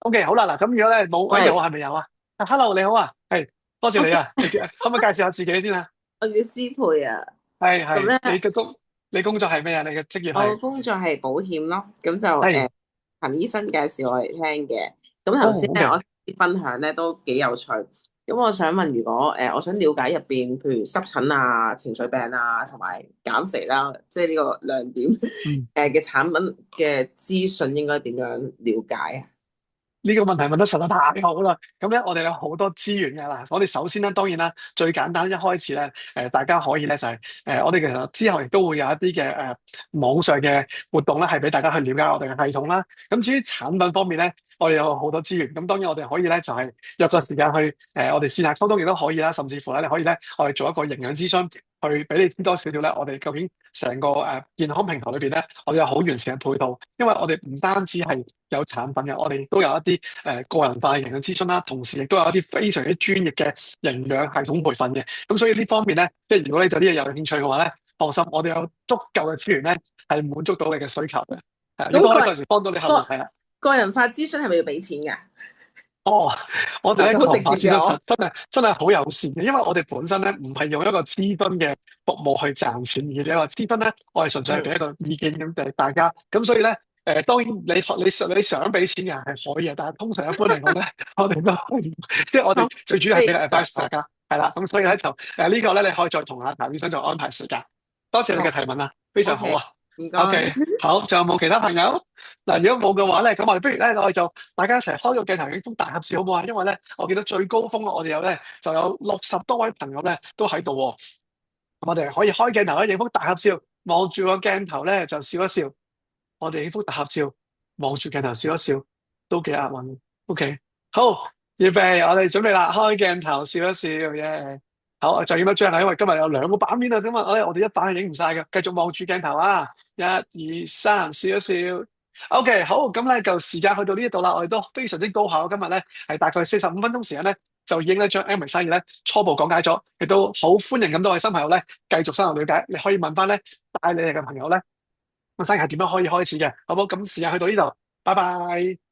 OK，好啦，嗱，咁如果咧冇，喂，有係咪有啊？Hello，你好啊，係，多謝你啊。可唔可以介紹下自己先啊？
我叫施佩啊。
係
咁咧，
你工作係咩啊？你嘅職業
我
係？
工作係保險咯，咁就
係
陳醫生介紹我嚟聽嘅。咁頭先咧，
哦
我啲分享咧都幾有趣。咁我想問，如果我想了解入邊，譬如濕疹啊、情緒病啊，同埋減肥啦，即係呢個亮點嘅產品嘅資訊，應該點樣了解啊？
呢個問題問得實在太好啦！咁咧，我哋有好多資源嘅啦。我哋首先咧，當然啦，最簡單一開始咧，大家可以咧就係、我哋其實之後亦都會有一啲嘅網上嘅活動咧，係俾大家去了解我哋嘅系統啦。咁至於產品方面咧，我哋有好多資源。咁當然我哋可以咧就係、約個時間去我哋線下溝通亦都可以啦，甚至乎咧你可以咧我哋做一個營養諮詢，去俾你知多少少咧，我哋究竟成個健康平台裏邊咧，我哋有好完善嘅配套。因為我哋唔單止係有產品嘅，我哋都有一啲個人化嘅營養諮詢啦，同時亦都有一啲非常之專業嘅營養系統培訓嘅。咁所以呢方面咧，即係如果你對呢樣有興趣嘅話咧，放心，我哋有足夠嘅資源咧，係滿足到你嘅需求嘅。係，亦都可以隨時幫到你客戶。係啦，
個人化諮詢係咪要俾錢㗎？
哦，我哋咧
好
個人化諮
直接嘅
詢真係好友善嘅，因為我哋本身咧唔係用一個諮詢嘅服務去賺錢嘅，你話諮詢咧，我係純粹係俾一個意見咁俾大家，咁所以咧當然你想俾錢嘅係可以嘅，但係通常一般嚟講咧，我哋都可以，即係我哋最主要係俾個 advice 大家，係啦，咁所以咧就呢個咧你可以再同阿譚醫生再安排時間。多謝你嘅提問啊，非常好啊。
唔該。
OK，好，仲有冇其他朋友？嗱，如果冇嘅話咧，咁我哋不如咧，我哋就大家一齊開個鏡頭影幅大合照好唔好啊？因為咧，我見到最高峰我哋就有60多位朋友咧都喺度喎。我哋可以開鏡頭咧影幅大合照，望住個鏡頭咧就笑一笑。我哋影幅大合照，望住鏡頭笑一笑，都幾押韻。OK，好，預備，我哋準備啦，開鏡頭笑一笑耶！好，就影一張啦，因為今日有2個版面啊，咁啊，我哋一版係影唔晒嘅，繼續望住鏡頭啊，1、2、3，笑一笑。OK，好，咁咧就時間去到呢一度啦，我哋都非常之高效，今日咧係大概45分鐘時間咧，就已經咧將 Amway 生意咧初步講解咗，亦都好歡迎咁多位新朋友咧繼續深入了解，你可以問翻咧帶你哋嘅朋友咧個生意係點樣可以開始嘅，好唔好？咁時間去到呢度，拜拜。